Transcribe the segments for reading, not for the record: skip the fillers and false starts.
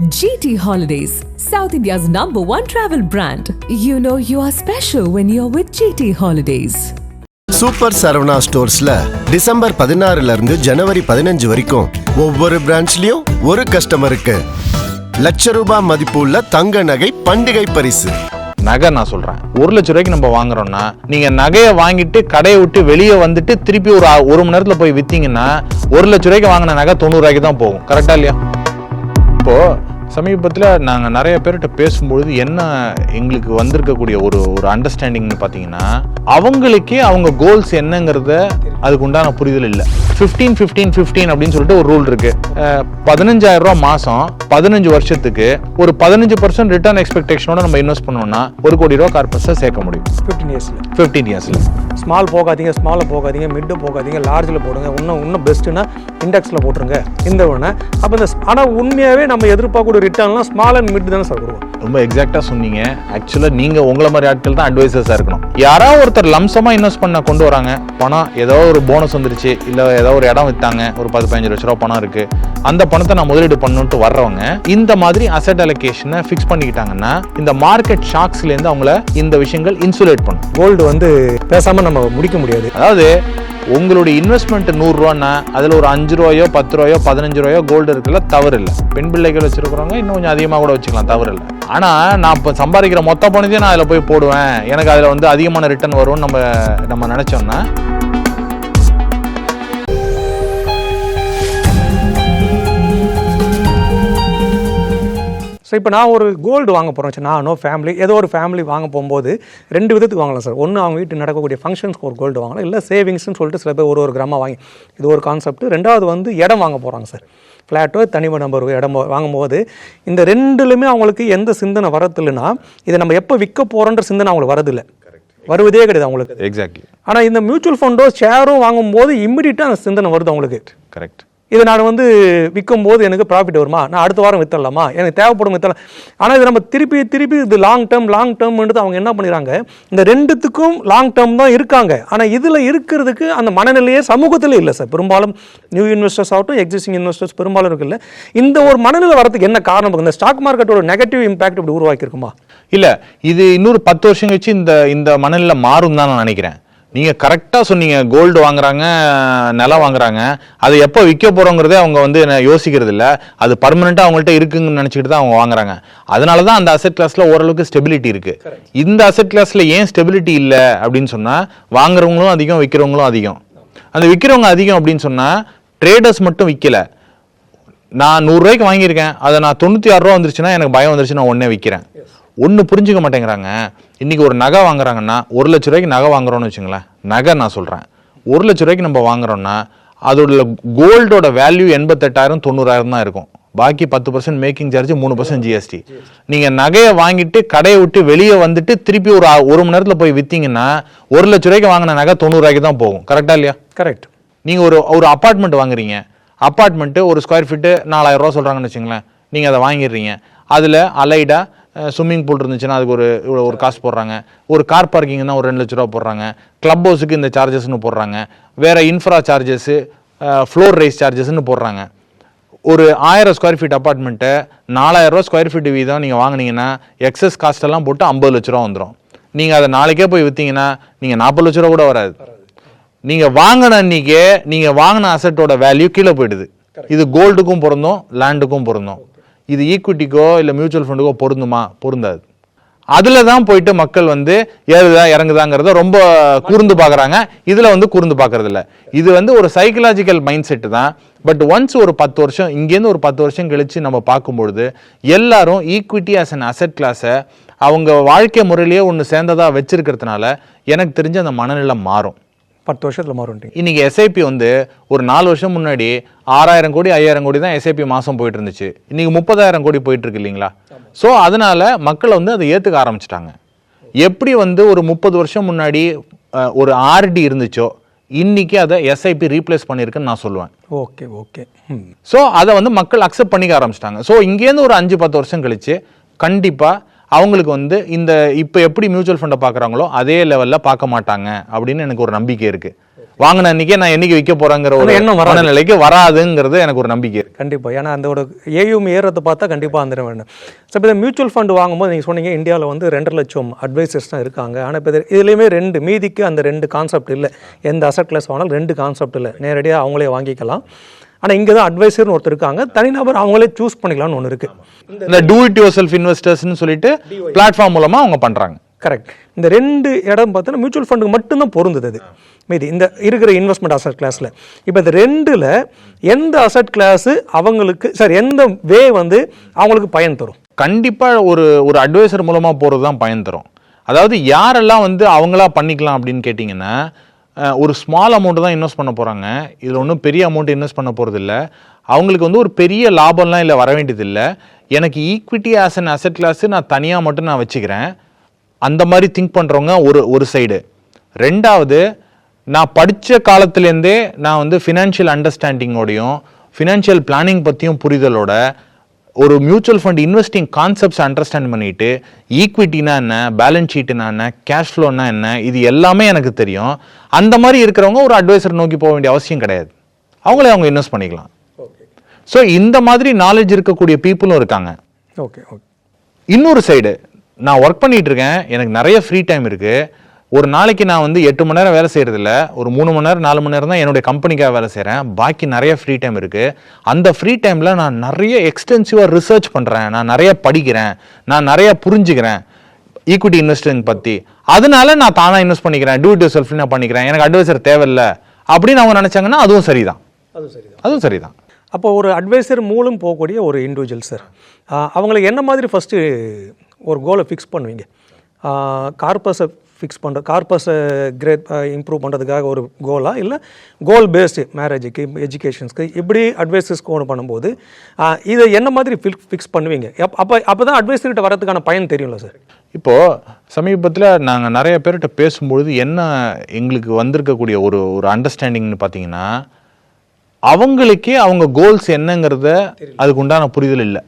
GT Holidays, South India's #1 travel brand. You know you are special when you're with GT Holidays. Super Saravana ஸ்டோர்ஸ்ல December 16 இருந்து ஜனவரி 15 வரைக்கும் ஒவ்வொரு பிரான்ச்லயும் ஒரு கஸ்டமருக்கு ₹1,00,000 மதிப்பு உள்ள தங்க நகை பண்டிகை பரிசு. நகை நான் சொல்றேன், ₹1,00,000 நம்ம வாங்குறோம்னா நீங்க நகையை வாங்கிட்டு கடையை விட்டு வெளியே வந்துட்டு திருப்பி ஒரு மணி நேரத்துல போய் வித்தீங்கன்னா ₹1,00,000 வாங்கின நகை ₹90 தான் போகும். கரெக்டா இல்லையா? இப்போ சமீபத்தில் நாங்கள் நிறைய பேர்கிட்ட பேசும்பொழுது என்ன எங்களுக்கு வந்திருக்கக்கூடிய ஒரு அண்டர்ஸ்டாண்டிங்னு பார்த்தீங்கன்னா, அவங்களுக்கே அவங்க கோல்ஸ் என்னங்கிறத அதுக்கு உண்டான புரிதல் இல்லை. 15-15-15 அப்படின்னு சொல்லிட்டு ஒரு ரூல் இருக்கு. ₹15,000 மாசம் 15 வருஷத்துக்கு ஒரு 15% ரிட்டர்ன் எக்ஸ்பெக்டேஷனோட நம்ம இன்வெஸ்ட் பண்ணோம்னா ₹1 கோடி கார்பஸை சேர்க்க முடியும் 15 இயர்ஸ்ல. ஸ்மால் போகாதீங்க, ஸ்மாலில் போகாதீங்க, மிட்டு போகாதீங்க, லார்ஜில் போடுங்க. இன்னும் பெஸ்ட்டுன்னா இண்டெக்ஸில் போட்டுருங்க. இந்த ஒன்று அப்போ இந்த ஆனால் உண்மையாகவே நம்ம எதிர்பார்க்கக்கூடிய ரிட்டர்ன்லாம் ஸ்மால் அண்ட் மிட் தானே சார் கொடுக்கும். ரொம்ப எக்ஸாக்டாக சொன்னீங்க. ஆக்சுவலாக நீங்கள் உங்களை மாதிரி ஆட்கள் தான் அட்வைசர்ஸாக இருக்கணும். யாராவது ஒருத்தர் லம்சமாக இன்வெஸ்ட் பண்ண கொண்டு வராங்க, பணம் ஏதோ ஒரு போனஸ் வந்துருச்சு, இல்லை ஏதோ ஒரு இடம் விற்றாங்க, ஒரு 10-15 லட்ச ரூபா பணம் இருக்குது, அந்த பணத்தை நான் முதலீடு பண்ணணுன்ட்டு வர்றவங்க இந்த மாதிரி அசெட் அலோகேஷனை ஃபிக்ஸ் பண்ணிக்கிட்டாங்கன்னா இந்த மார்க்கெட் ஷாக்ஸ்லேருந்து அவங்கள இந்த விஷயங்கள் இன்சுலேட் பண்ணும். கோல்டு வந்து பேசாமல் நம்ம முடிக்க முடியாது. அதாவது உங்களுடைய இன்வெஸ்ட்மெண்ட் ₹100 அதில் ஒரு ₹5, ₹10, ₹15 கோல்டு இருக்குல்ல, தவறு இல்லை. பெண் பிள்ளைகள் வச்சிருக்கிறவங்க இன்னும் கொஞ்சம் அதிகமாக கூட வச்சுக்கலாம், தவறு இல்லை. ஆனால் நான் இப்போ சம்பாதிக்கிற மொத்த பணத்தையும் நான் அதில் போய் போடுவேன், எனக்கு அதில் வந்து அதிகமான ரிட்டர்ன் வரும்னு நம்ம நினச்சோம்னா ஸோ இப்போ நான் ஒரு கோல்டு வாங்க போகிறேன், நானோ ஃபேமிலி ஏதோ ஒரு ஃபேமிலி வாங்க போகும்போது 2 விதத்துக்கு வாங்கலாம் சார். ஒன்று அவங்க வீட்டு நடக்கக்கூடிய ஃபங்க்ஷன்ஸ்க்கு ஒரு கோல்டு வாங்கலாம், இல்லை சேவிங்ஸ்னு சொல்லிட்டு சில பேர் ஒரு கிராமாக வாங்கி, இது ஒரு கான்செப்ட். ரெண்டாவது வந்து இடம் வாங்க போகிறாங்க சார், ஃப்ளாட்டோ தனிம நம்பர் இடம் வாங்கும்போது இந்த ரெண்டுலையுமே அவங்களுக்கு எந்த சிந்தனை வரதில்லைன்னா இதை நம்ம எப்போ விற்க போகிறோன்ற சிந்தனை அவங்களுக்கு வரதில்லை, வருவதே கிடையாது அவங்களுக்கு. எக்ஸாக்ட்லி. ஆனால் இந்த மியூச்சுவல் ஃபண்டோ ஷேரும் வாங்கும்போது இம்மிடியட்டாக அந்த சிந்தனை வருது அவங்களுக்கு. கரெக்ட். இது நான் வந்து விற்கும் போது எனக்கு ப்ராஃபிட் வருமா, நான் அடுத்த வாரம் விற்றலாமா, எனக்கு தேவைப்படும் விற்றலாம். ஆனால் இது நம்ம திருப்பி இது லாங் டேர்ம்ன்றது அவங்க என்ன பண்ணிடுறாங்க, இந்த ரெண்டுத்துக்கும் லாங் டேர்ம் தான் இருக்காங்க. ஆனால் இதில் இருக்கிறதுக்கு அந்த மனநிலையே சமூகத்தில் இல்லை சார். பெரும்பாலும் நியூ இன்வெஸ்டர்ஸ் ஆகட்டும், எக்ஸிஸ்டிங் இன்வெஸ்டர்ஸ் பெரும்பாலும் இருக்குல்ல. இந்த ஒரு மனநிலை வரதுக்கு என்ன காரணம்? இந்த ஸ்டாக் மார்க்கெட்டோட நெகட்டிவ் இம்பாக்ட் இப்படி உருவாக்கியிருக்குமா? இல்லை, இது இன்னொரு 10 வருஷம் கழிச்சு இந்த மனநிலை மாறும் தான் நான் நினைக்கிறேன். நீங்கள் கரெக்டாக சொன்னீங்க. கோல்டு வாங்குறாங்க, நிலம் வாங்குறாங்க, அதை எப்போ விற்க போகிறோங்கிறதே அவங்க வந்து யோசிக்கிறது இல்லை. அது பர்மனெண்ட்டாக அவங்கள்ட்ட இருக்குன்னு நினச்சிக்கிட்டு தான் அவங்க வாங்குறாங்க. அதனால தான் அந்த அசெட் கிளாஸில் ஓரளவுக்கு ஸ்டெபிலிட்டி இருக்குது. இந்த அசெட் கிளாஸில் ஏன் ஸ்டெபிலிட்டி இல்லை அப்படின்னு சொன்னால், வாங்குறவங்களும் அதிகம், விற்கிறவங்களும் அதிகம். அந்த விற்கிறவங்க அதிகம் அப்படின்னு சொன்னால் ட்ரேடர்ஸ் மட்டும் விற்கலை. நான் ₹100 வாங்கியிருக்கேன், அதை நான் ₹96 வந்துருச்சுன்னா எனக்கு பயம் வந்துருச்சு, நான் உடனே விற்கிறேன். ஒன்று புரிஞ்சுக்க மாட்டேங்கிறாங்க. இன்றைக்கி ஒரு நகை வாங்குறாங்கன்னா ₹1,00,000 நகை வாங்குறோன்னு வச்சுங்களேன், நகை நான் சொல்கிறேன், ₹1,00,000 நம்ம வாங்குறோன்னா அதோட கோல்டோட வேல்யூ 88,000 90,000 தான் இருக்கும். பாக்கி 10% மேக்கிங் சார்ஜ், 3% ஜிஎஸ்டி. நீங்கள் நகையை வாங்கிட்டு கடையை விட்டு வெளியே வந்துட்டு திருப்பி ஒரு மணி நேரத்தில் போய் விற்றீங்கன்னா ₹1,00,000 வாங்கின நகை ₹90 தான் போகும். கரெக்டாக இல்லையா? கரெக்ட். நீங்கள் ஒரு அப்பார்ட்மெண்ட் வாங்குறீங்க, அப்பார்ட்மெண்ட்டு ஒரு ஸ்கொயர் ஃபீட்டு ₹4,000 சொல்கிறாங்கன்னு வச்சுங்களேன், நீங்கள் அதை வாங்கிடுறீங்க. அதில் அலைடா ஸ்விம்மிங் பூல் இருந்துச்சுன்னா அதுக்கு ஒரு காசு போடுறாங்க, ஒரு கார் பார்க்கிங்னா ஒரு ₹2,00,000 போடுறாங்க, கிளப் ஹவுஸுக்கு இந்த சார்ஜஸ்ன்னு போடுறாங்க, வேறு இன்ஃப்ரா சார்ஜஸ்ஸு, ஃப்ளோர் ரைஸ் சார்ஜஸ்ன்னு போடுறாங்க. ஒரு 1000 ஸ்கொயர் ஃபீட் அப்பார்ட்மெண்ட்டை ₹4,000 ஸ்கொயர் ஃபீட் வீதம் நீங்கள் வாங்கினீங்கன்னா எக்ஸஸ் காஸ்ட்டெல்லாம் போட்டு ₹50 லட்சம் வந்துடும். நீங்கள் அதை நாளைக்கே போய் விற்றீங்கன்னா நீங்கள் ₹40 லட்சம் கூட வராது. நீங்கள் வாங்கின அன்றைக்கே நீங்கள் வாங்கின அசட்டோட வேல்யூ கீழே போயிடுது. இது கோல்டுக்கும் பொருந்தும், லேண்டுக்கும் பொருந்தும். இது ஈக்விட்டிக்கோ இல்லை மியூச்சுவல் ஃபண்டுக்கோ பொருந்துமா? பொருந்தாது. அதில் தான் போயிட்டு மக்கள் வந்து ஏறுதா இறங்குதாங்கிறத ரொம்ப கூர்ந்து பார்க்குறாங்க. இதில் வந்து கூர்ந்து பார்க்கறது இல்லை. இது வந்து ஒரு சைக்கலாஜிக்கல் மைண்ட் செட்டு தான். பட் ஒன்ஸ் ஒரு 10 வருஷம் இங்கேருந்து ஒரு 10 வருஷம் கழித்து நம்ம பார்க்கும்பொழுது எல்லாரும் ஈக்விட்டி ஆஸ் அன் அசெட் கிளாஸை அவங்க வாழ்க்கை முறையிலேயே ஒன்று சேர்ந்ததாக வச்சிருக்கிறதுனால எனக்கு தெரிஞ்ச அந்த மனநிலை மாறும். 10 வருஷத்தில் மாறும். இன்னைக்கு எஸ்ஐபி வந்து ஒரு 4 வருஷம் முன்னாடி 6,000 கோடி 5,000 கோடி தான் எஸ்ஐபி மாதம் போயிட்டு இருந்துச்சு. இன்னைக்கு 30,000 கோடி போயிட்டு இருக்கு இல்லைங்களா? ஸோ அதனால மக்கள் வந்து அதை ஏற்றுக்க ஆரம்பிச்சிட்டாங்க. எப்படி வந்து ஒரு 30 வருஷம் முன்னாடி ஒரு ஆர்டி இருந்துச்சோ இன்னைக்கு அதை எஸ்ஐபி ரீப்ளேஸ் பண்ணியிருக்குன்னு நான் சொல்லுவேன். ஓகே. ஸோ அதை வந்து மக்கள் அக்செப்ட் பண்ணிக்க ஆரம்பிச்சிட்டாங்க. ஸோ இங்கேருந்து ஒரு 5-10 வருஷம் கழிச்சு கண்டிப்பாக அவங்களுக்கு வந்து இந்த இப்போ எப்படி மியூச்சுவல் ஃபண்டை பார்க்குறாங்களோ அதே லெவலில் பார்க்க மாட்டாங்க அப்படின்னு எனக்கு ஒரு நம்பிக்கை இருக்குது. வாங்கின அன்னைக்கே நான் என்னைக்கு விற்க போறேங்கிற ஒரு எண்ணம் மனநிலைக்கு வராதுங்கிறது எனக்கு ஒரு நம்பிக்கை. கண்டிப்பா, ஏன்னா அந்த ஒரு ஏயும் ஏறத்தை பார்த்தா கண்டிப்பா வந்துட வேண்டும். ஸோ இப்போ இந்த மியூச்சுவல் ஃபண்ட் வாங்கும்போது நீங்கள் சொன்னீங்க இந்தியாவில் வந்து 2.5 லட்சம் அட்வைசர்ஸ் தான் இருக்காங்க. ஆனால் இப்போ இதுலேயுமே 2 மீதிக்கு அந்த 2 கான்செப்ட் இல்லை. எந்த அசட் கிளாஸ் வாங்கினாலும் 2 கான்செப்ட் இல்லை, நேரடியாக அவங்களே வாங்கிக்கலாம். ஆனால் இங்கே தான் அட்வைசர்னு ஒருத்தர் இருக்காங்க, தனிநபர் அவங்களே சூஸ் பண்ணிக்கலாம்னு ஒன்று இருக்குது. இந்த டூ இட் யுவர் செல்ஃப் இன்வெஸ்டர்ஸ்னு சொல்லிட்டு பிளாட்ஃபார்ம் மூலமாக அவங்க பண்ணுறாங்க. கரெக்ட். இந்த 2 இடம் பார்த்தீங்கன்னா மியூச்சுவல் ஃபண்டுக்கு மட்டும்தான் பொருந்தது. அது மீதி இந்த இருக்கிற இன்வெஸ்ட்மெண்ட் அசட் கிளாஸில் இப்போ இந்த 2ல் எந்த அசட் கிளாஸு அவங்களுக்கு எந்த வே வந்து அவங்களுக்கு பயன் தரும்? கண்டிப்பாக ஒரு அட்வைசர் மூலமாக போகிறது தான் பயன் தரும். அதாவது யாரெல்லாம் வந்து அவங்களா பண்ணிக்கலாம் அப்படின்னு கேட்டிங்கன்னா, ஒரு ஸ்மால் அமௌண்ட் தான் இன்வெஸ்ட் பண்ண போகிறாங்க. இதில் ஒன்றும் பெரிய அமௌண்ட் இன்வெஸ்ட் பண்ண போகிறது இல்லை. அவங்களுக்கு வந்து ஒரு பெரிய லாபம்லாம் இல்லை, வர வேண்டியதில்லை. எனக்கு equity as an asset class நான் தனியாக மட்டும் நான் வச்சுக்கிறேன், அந்த மாதிரி திங்க் பண்ணுறவங்க ஒரு சைடு. ரெண்டாவது, நான் படித்த காலத்துலேருந்தே நான் வந்து ஃபினான்ஷியல் அண்டர்ஸ்டாண்டிங்கோடையும் ஃபினான்ஷியல் பிளானிங் பற்றியும் புரிதலோட ஒரு mutual fund investing concepts understand பண்ணிட்டு, ஈக்விட்டினா என்ன, பேலன்ஸ் ஷீட்னா என்ன, கேஷ் ஃப்ளோனா என்ன, இது எல்லாமே எனக்கு தெரியும். அந்த மாதிரி இருக்கிறவங்க ஒரு அட்வைசர் நோக்கி போக வேண்டிய அவசியம் கிடையாது, அவங்களே அவங்க இன்வெஸ்ட் பண்ணிக்கலாம். ஸோ இந்த மாதிரி நாலேஜ் இருக்கக்கூடிய பீப்புளும் இருக்காங்க. Okay okay. இன்னொரு சைடு, நான் ஒர்க் பண்ணிட்டு இருக்கேன், எனக்கு நிறைய ஃப்ரீ டைம் இருக்கு. ஒரு நாளைக்கு நான் வந்து 8 மணி நேரம் வேலை செய்யறதில்ல, ஒரு 3 மணி நேரம் 4 மணி நேரம் தான் என்னுடைய கம்பெனிக்காக வேலை செய்கிறேன். பாக்கி நிறைய ஃப்ரீ டைம் இருக்கு. அந்த ஃப்ரீ டைம்ல நான் நிறைய எக்ஸ்டென்சிவாக ரிசர்ச் பண்ணுறேன், நான் நிறைய படிக்கிறேன், நான் நிறைய புரிஞ்சுக்கிறேன் ஈக்விட்டி இன்வெஸ்டிங் பற்றி. அதனால நான் தானாக இன்வெஸ்ட் பண்ணிக்கிறேன், டூ இட் யுவர் செல்ஃப் நான் பண்ணிக்கிறேன், எனக்கு அட்வைசர் தேவையில்லை அப்படின்னு அவங்க நினைச்சாங்கன்னா அதுவும் சரிதான். அதுவும் சரிதான். அப்போ ஒரு அட்வைசர் மூலம் போகக்கூடிய ஒரு இண்டிவிஜுவல் சார், அவங்களுக்கு என்ன மாதிரி ஃபஸ்ட்டு ஒரு கோலை ஃபிக்ஸ் பண்ணுவீங்க? கார்பஸை ஃபிக்ஸ் பண்ணுற, கார்பஸை கிரேட் இம்ப்ரூவ் பண்ணுறதுக்காக ஒரு கோலா, இல்லை கோல் பேஸ்டு மேரேஜுக்கு, எஜுகேஷன்ஸ்க்கு, இப்படி அட்வைசர்ஸ்க்கு ஒன்று பண்ணும்போது இதை என்ன மாதிரி ஃபிக்ஸ் பண்ணுவீங்க? அப்போ தான் அட்வைசர்கிட்ட வரதுக்கான பயன் தெரியும்ல சார்? இப்போது சமீபத்தில் நாங்கள் நிறைய பேர்கிட்ட பேசும்பொழுது என்ன எங்களுக்கு வந்திருக்கக்கூடிய ஒரு அண்டர்ஸ்டாண்டிங்னு பார்த்தீங்கன்னா, அவங்களுக்கே அவங்க கோல்ஸ் என்னங்கிறத அதுக்கு உண்டான புரிதல் இல்லை.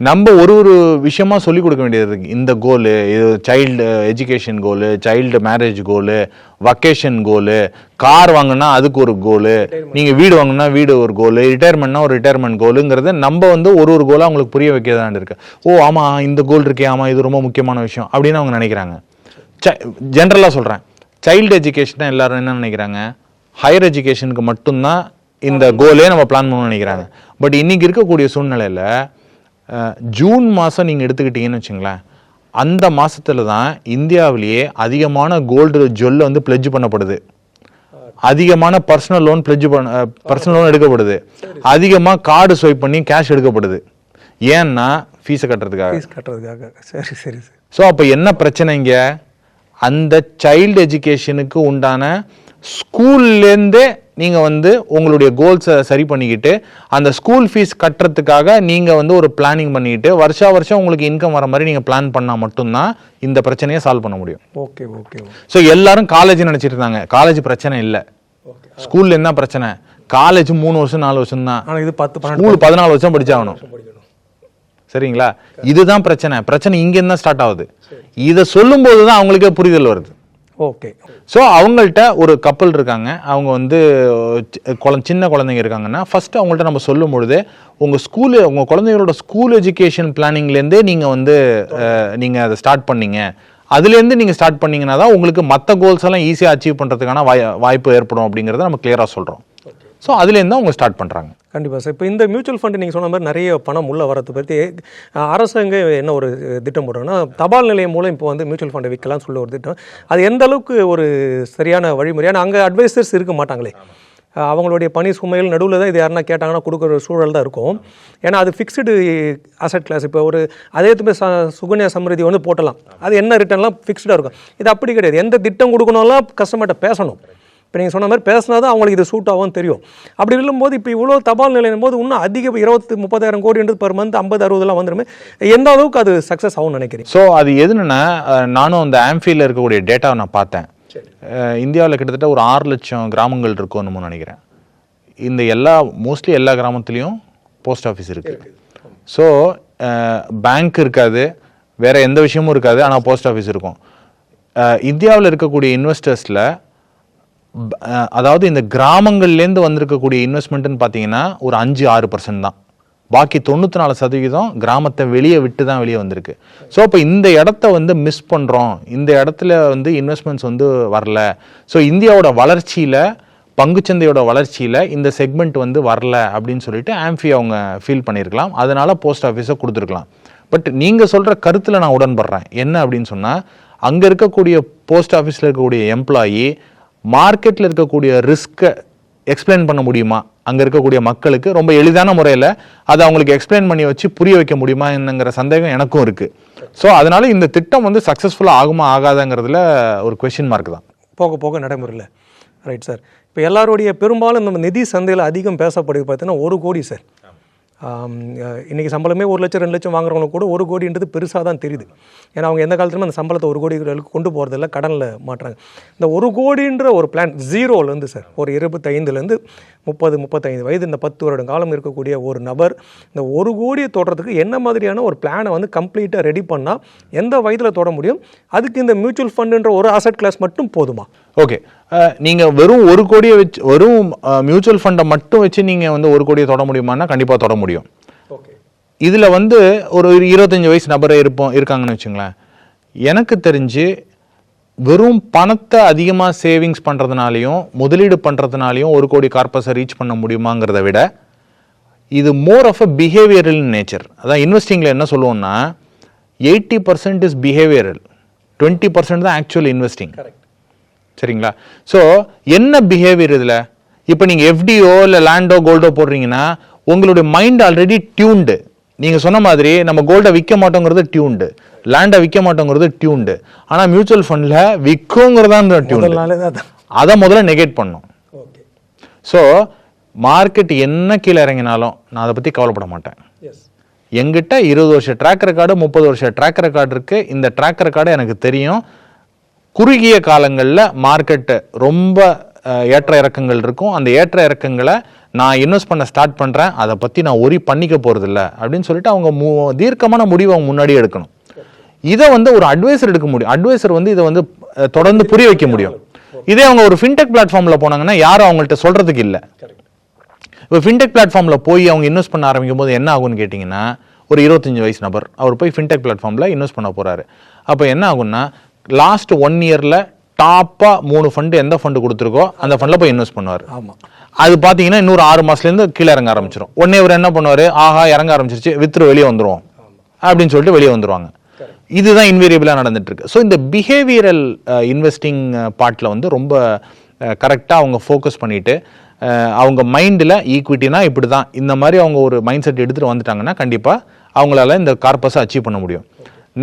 நம்ம ஒரு விஷயமா சொல்லிக் கொடுக்க வேண்டியது இருக்கு. இந்த கோலு, இது child education goal, child marriage goal, vacation goal, car வாங்கினா அதுக்கு ஒரு கோலு, நீங்கள் வீடு வாங்கினா வீடு ஒரு கோலு, ரிட்டையர்மெண்ட்னா ஒரு ரிட்டையர்மெண்ட் கோலுங்கிறத நம்ம வந்து ஒரு கோலாக அவங்களுக்கு புரிய வைக்கிறதான்னு இருக்கு. ஓ ஆமாம், இந்த கோல் இருக்கே, ஆமாம் இது ரொம்ப முக்கியமான விஷயம் அப்படின்னு அவங்க நினைக்கிறாங்க. ஜென்ரலாக சொல்கிறேன், சைல்டு எஜுகேஷன் எல்லாரும் என்ன நினைக்கிறாங்க, ஹையர் எஜுகேஷனுக்கு மட்டும்தான் இந்த கோலே நம்ம பிளான் பண்ணணும்னு நினைக்கிறாங்க. பட் இன்னைக்கு இருக்கக்கூடிய சூழ்நிலையில் ஜூன் மாதம் நீங்கள் எடுத்துக்கிட்டீங்கன்னு வச்சுங்களேன், அந்த மாதத்துல தான் இந்தியாவிலேயே அதிகமான கோல்டு ஜுவல் வந்து பிளெட்ஜ் பண்ணப்படுது, அதிகமான பர்சனல் லோன் பர்சனல் லோன் எடுக்கப்படுது, அதிகமாக கார்டு ஸ்வைப் பண்ணி கேஷ் எடுக்கப்படுது. ஏன்னா ஃபீஸை கட்டுறதுக்காக. சரி சரி. ஸோ அப்போ என்ன பிரச்சனைங்க, அந்த சைல்டு எஜுகேஷனுக்கு உண்டான ஸ்கூல்லேருந்தே நீங்கள் வந்து உங்களுடைய கோல்ஸை சரி பண்ணிக்கிட்டு அந்த ஸ்கூல் ஃபீஸ் கட்டுறதுக்காக நீங்கள் வந்து ஒரு பிளானிங் பண்ணிக்கிட்டு வருஷம் உங்களுக்கு இன்கம் வர மாதிரி நீங்கள் பிளான் பண்ணால் மட்டும்தான் இந்த பிரச்சனையை சால்வ் பண்ண முடியும். Okay okay. ஸோ எல்லாரும் காலேஜ் நினச்சிட்டு இருந்தாங்க, காலேஜ் பிரச்சனை இல்லை, ஸ்கூல்ல என்ன பிரச்சனை, காலேஜ் 3 வருஷம் 4 வருஷம் தான், இது 10 ஸ்கூல் 14 வருஷம் படிச்சாகணும். சரிங்களா, இதுதான் பிரச்சனை இங்கேருந்து தான் ஸ்டார்ட் ஆகுது. இதை சொல்லும் போது தான் அவங்களுக்கே புரிதல் வருது. ஓகே. ஸோ அவங்கள்ட்ட ஒரு கப்பல் இருக்காங்க, அவங்க வந்து சின்ன குழந்தைங்க இருக்காங்கன்னா ஃபர்ஸ்ட் அவங்கள்ட்ட நம்ம சொல்லும் பொழுது உங்கள் குழந்தைங்களோட ஸ்கூல் எஜுகேஷன் பிளானிங்லேருந்தே நீங்கள் வந்து நீங்கள் அதை ஸ்டார்ட் பண்ணீங்க, அதுலேருந்து நீங்கள் ஸ்டார்ட் பண்ணீங்கன்னா தான் உங்களுக்கு மற்ற கோல்ஸ் எல்லாம் ஈஸியாக அச்சீவ் பண்ணுறதுக்கான வாய்ப்பு ஏற்படும் அப்படிங்கிறத நம்ம கிளியராக சொல்கிறோம். ஸோ அதுலேருந்து தான் அவங்க ஸ்டார்ட் பண்ணுறாங்க. கண்டிப்பாக சார். இப்போ இந்த மியூச்சுவல் ஃபண்டு நீங்கள் சொன்ன மாதிரி நிறைய பணம் உள்ளே வரது பற்றி அரசாங்கம் என்ன ஒரு திட்டம் போடுறோன்னா, தபால் நிலையம் மூலம் இப்போ வந்து மியூச்சுவல் ஃபண்டை விற்கலாம்னு சொல்ல ஒரு திட்டம். அது எந்த அளவுக்கு ஒரு சரியான வழிமுறை? ஏன்னா அங்கே அட்வைசர்ஸ் இருக்க மாட்டாங்களே, அவங்களுடைய பணி சுமையில் நடுவில் தான் இது யாருன்னா கேட்டாங்கன்னா கொடுக்குற சூழல் தான் இருக்கும். ஏன்னா அது ஃபிக்ஸ்டு அசட் கிளாஸ். இப்போ ஒரு அதே சுகன்யா சம்ரிதி வந்து போட்டலாம், அது என்ன ரிட்டர்ன்லாம் ஃபிக்ஸ்டாக இருக்கும். இது அப்படி கிடையாது, எந்த திட்டம் கொடுக்கணும்லாம் கஸ்டமர்கிட்ட பேசணும். இப்போ நீங்கள் சொன்ன மாதிரி பேசினா தான் அவங்களுக்கு இது சூட் ஆகும் தெரியும். அப்படி இருக்கும்போது இப்போ இவ்வளோ தபால் நிலையம் போது இன்னும் அதிக 20-30,000 கோடின்றது பர் மந்த் 50-60 வந்துருமே, எந்த அளவுக்கு அது சக்ஸஸ் ஆகும்னு நினைக்கிறேன்? ஸோ அது எதுன்னா, நானும் அந்த ஆம்ஃபீல்டில் இருக்கக்கூடிய டேட்டாவை நான் பார்த்தேன். இந்தியாவில் கிட்டத்தட்ட ஒரு 6 லட்சம் கிராமங்கள் இருக்கும்னு நினைக்கிறேன். இந்த மோஸ்ட்லி எல்லா கிராமத்துலேயும் போஸ்ட் ஆஃபீஸ் இருக்குது. ஸோ பேங்க் இருக்காது, வேறு எந்த விஷயமும் இருக்காது, ஆனால் போஸ்ட் ஆஃபீஸ் இருக்கும். இந்தியாவில் இருக்கக்கூடிய இன்வெஸ்டர்ஸில் அதாவது இந்த கிராமங்கள்லேருந்து வந்திருக்கக்கூடிய இன்வெஸ்ட்மெண்ட்டுன்னு பார்த்தீங்கன்னா ஒரு 5-6% தான். பாக்கி 94% கிராமத்தை வெளியே விட்டு தான் வெளியே வந்திருக்கு. ஸோ இப்போ இந்த இடத்த வந்து மிஸ் பண்ணுறோம், இந்த இடத்துல வந்து இன்வெஸ்ட்மெண்ட்ஸ் வந்து வரல. ஸோ இந்தியாவோட வளர்ச்சியில், பங்குச்சந்தையோட வளர்ச்சியில் இந்த செக்மெண்ட் வந்து வரல அப்படின்னு சொல்லிட்டு ஆம்ஃபி அவங்க ஃபீல் பண்ணியிருக்கலாம். அதனால போஸ்ட் ஆஃபீஸை கொடுத்துருக்கலாம். பட் நீங்கள் சொல்கிற கருத்தில் நான் உடன்படுறேன். என்ன அப்படின்னு சொன்னால், அங்கே இருக்கக்கூடிய போஸ்ட் ஆஃபீஸில் இருக்கக்கூடிய எம்ப்ளாயி மார்க்கெட்டில் இருக்கக்கூடிய ரிஸ்க்கை எக்ஸ்பிளைன் பண்ண முடியுமா, அங்கே இருக்கக்கூடிய மக்களுக்கு ரொம்ப எளிதான முறையில் அதை அவங்களுக்கு எக்ஸ்பிளைன் பண்ணி வச்சு புரிய வைக்க முடியுமா என்னங்கிற சந்தேகம் எனக்கும் இருக்குது. ஸோ அதனால இந்த திட்டம் வந்து சக்ஸஸ்ஃபுல்லாக ஆகுமா ஆகாதங்கிறதுல ஒரு கொஸ்டின் மார்க் தான். போக போக நடைமுறையில். Right sir. இப்போ எல்லாருடைய பெரும்பாலும் நம்ம நிதி சந்தையில் அதிகம் பேசப்படுது பார்த்தீங்கன்னா 1 கோடி சார். இன்றைக்கி சம்பளமே 1 லட்சம் 2 லட்சம் வாங்குறவங்களுக்கு கூட 1 கோடின்றது பெருசாக தான் தெரியுது. ஏன்னா அவங்க எந்த காலத்துலையும் அந்த சம்பளத்தை 1 கோடிகளுக்கு கொண்டு போகிறதில்ல, கடனில் மாட்டுறாங்க. இந்த 1 கோடின்ற ஒரு பிளான் ஜீரோலேருந்து சார் ஒரு 25லேருந்து 30-35 வயது இந்த 10 வருட காலம் இருக்கக்கூடிய ஒரு நபர் இந்த 1 கோடியை தொடுறதுக்கு என்ன மாதிரியான ஒரு பிளானை வந்து கம்ப்ளீட்டாக ரெடி பண்ணால் எந்த வயதில் தொட முடியும்? அதுக்கு இந்த மியூச்சுவல் ஃபண்டுன்ற ஒரு அசட் கிளாஸ் மட்டும் போதுமா? ஓகே, நீங்கள் வெறும் 1 கோடியை வச்சு, வெறும் மியூச்சுவல் ஃபண்டை மட்டும் வச்சு நீங்கள் வந்து 1 கோடியை தொட முடியுமான்னா கண்டிப்பாக தொட முடியும். ஓகே, இதில் வந்து ஒரு 25 வயசு நபரே இருக்காங்கன்னு வச்சுங்களேன். எனக்கு தெரிஞ்சு வெறும் பணத்தை அதிகமாக சேவிங்ஸ் பண்ணுறதுனாலையும் முதலீடு பண்ணுறதுனாலையும் 1 கோடி கார்பஸை ரீச் பண்ண முடியுமாங்கிறத விட இது more of a behavioural nature. அதான் இன்வெஸ்டிங்கில் என்ன சொல்லுவோம்னா 80% இஸ் பிஹேவியரல், 20% தான் ஆக்சுவல் இன்வெஸ்டிங். சரிங்களா? ஸோ என்ன பிஹேவியர் இதில்? இப்போ நீங்கள் எஃப்டிஓ இல்லை லேண்டோ கோல்டோ போடுறீங்கன்னா உங்களுடைய மைண்ட் ஆல்ரெடி டியூன்டு. நீங்கள் சொன்ன மாதிரி நம்ம கோல்டை விற்க மாட்டோங்கிறது டியூன்டு, லேண்டை விற்க மாட்டோங்கிறது டியூன்டு. ஆனால் மியூச்சுவல் ஃபண்டில் விற்குங்கிறதான் டியூன்டு. அதை முதல்ல நெகேட் பண்ணும். ஸோ மார்க்கெட் என்ன கீழே இறங்கினாலும் நான் அதை பற்றி கவலைப்பட மாட்டேன். எங்கிட்ட 20 வருஷ ட்ராக் ரெக்கார்டு 30 வருஷ ட்ராக் ரெக்கார்டு இருக்குது. இந்த ட்ராக் ரெக்கார்டு எனக்கு தெரியும். குறுகிய காலங்களில் மார்க்கெட்டு ரொம்ப ஏற்ற இறக்கங்கள் இருக்கும். அந்த ஏற்ற இறக்கங்களை நான் இன்வெஸ்ட் பண்ண ஸ்டார்ட் பண்ணுறேன், அதை பற்றி நான் ஒரி பண்ணிக்க போகிறதில்ல அப்படின்னு சொல்லிட்டு அவங்க தீர்க்கமான முடிவை அவங்க முன்னாடி எடுக்கணும். இதை வந்து ஒரு அட்வைசர் எடுக்க முடியும். அட்வைசர் வந்து இதை வந்து தொடர்ந்து புரிய வைக்க முடியும். இதே அவங்க ஒரு ஃபின்டெக் பிளாட்ஃபார்மில் போனாங்கன்னா யாரும் அவங்கள்ட்ட சொல்கிறதுக்கு இல்லை. இப்போ ஃபின்டெக் பிளாட்ஃபார்மில் போய் அவங்க இன்வெஸ்ட் பண்ண ஆரம்பிக்கும் போது என்ன ஆகும்னு கேட்டிங்கன்னா, ஒரு 25 வயசு நபர் அவர் போய் ஃபின்டெக் பிளாட்ஃபார்மில் இன்வெஸ்ட் பண்ண போகிறாரு. அப்போ என்ன ஆகும்னா லாஸ்ட் 1 இயரில் டாப்பாக 3 ஃபண்டு எந்த ஃபண்டு கொடுத்துருக்கோ அந்த ஃபண்டில் போய் இன்வெஸ்ட் பண்ணுவார். ஆமாம், அது பார்த்தீங்கன்னா இன்னொரு 6 மாதத்துலேருந்து கீழே இறங்க ஆரம்பிச்சிடும். உடனே இவர் என்ன பண்ணுவார், ஆஹா இறங்க ஆரம்பிச்சிருச்சு, வித்துரு வெளியே வந்துடுவோம் அப்படின்னு சொல்லிட்டு வெளியே வந்துடுவாங்க. இதுதான் இன்வேரியபிளாக நடந்துட்டு இருக்கு. ஸோ இந்த பிஹேவியரல் இன்வெஸ்டிங் பார்ட்டில் வந்து ரொம்ப கரெக்டாக அவங்க ஃபோக்கஸ் பண்ணிட்டு அவங்க மைண்டில் ஈக்விட்டினா இப்படி தான், இந்த மாதிரி அவங்க ஒரு மைண்ட் செட் எடுத்துகிட்டு வந்துட்டாங்கன்னா கண்டிப்பாக அவங்களால இந்த கார்பஸை அச்சீவ் பண்ண முடியும்.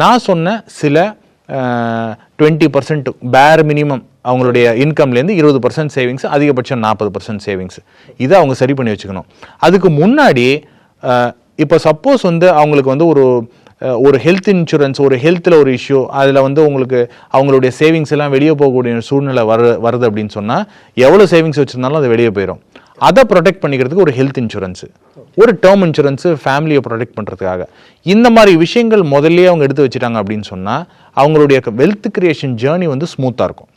நான் சொன்ன சில 20% பேர் மினிமம் அவங்களுடைய இன்கம்லேருந்து 20% சேவிங்ஸ், அதிகபட்சம் 40% சேவிங்ஸ், இதை அவங்க சரி பண்ணி வச்சுக்கணும். அதுக்கு முன்னாடி இப்போ சப்போஸ் வந்து அவங்களுக்கு வந்து ஒரு ஹெல்த் இன்சூரன்ஸ், ஒரு ஹெல்த்தில் ஒரு இஷ்யூ, அதில் வந்து உங்களுக்கு அவங்களுடைய சேவிங்ஸ் எல்லாம் வெளியே போகக்கூடிய சூழ்நிலை வருது அப்படின்னு சொன்னால் எவ்வளோ சேவிங்ஸ் வச்சுருந்தாலும் அது வெளியே போயிடும். அதை ப்ரொடெக்ட் பண்ணிக்கிறதுக்கு ஒரு ஹெல்த் இன்சூரன்ஸு, ஒரு டேர்ம் இன்சூரன்ஸு ஃபேமிலியை ப்ரொடெக்ட் பண்ணுறதுக்காக, இந்த மாதிரி விஷயங்கள் முதல்ல அவங்க எடுத்து வச்சுட்டாங்க அப்படின்னு சொன்னால் அவங்களுடைய வெல்த் கிரியேஷன் ஜேர்னி வந்து ஸ்மூத்தாக இருக்கும்.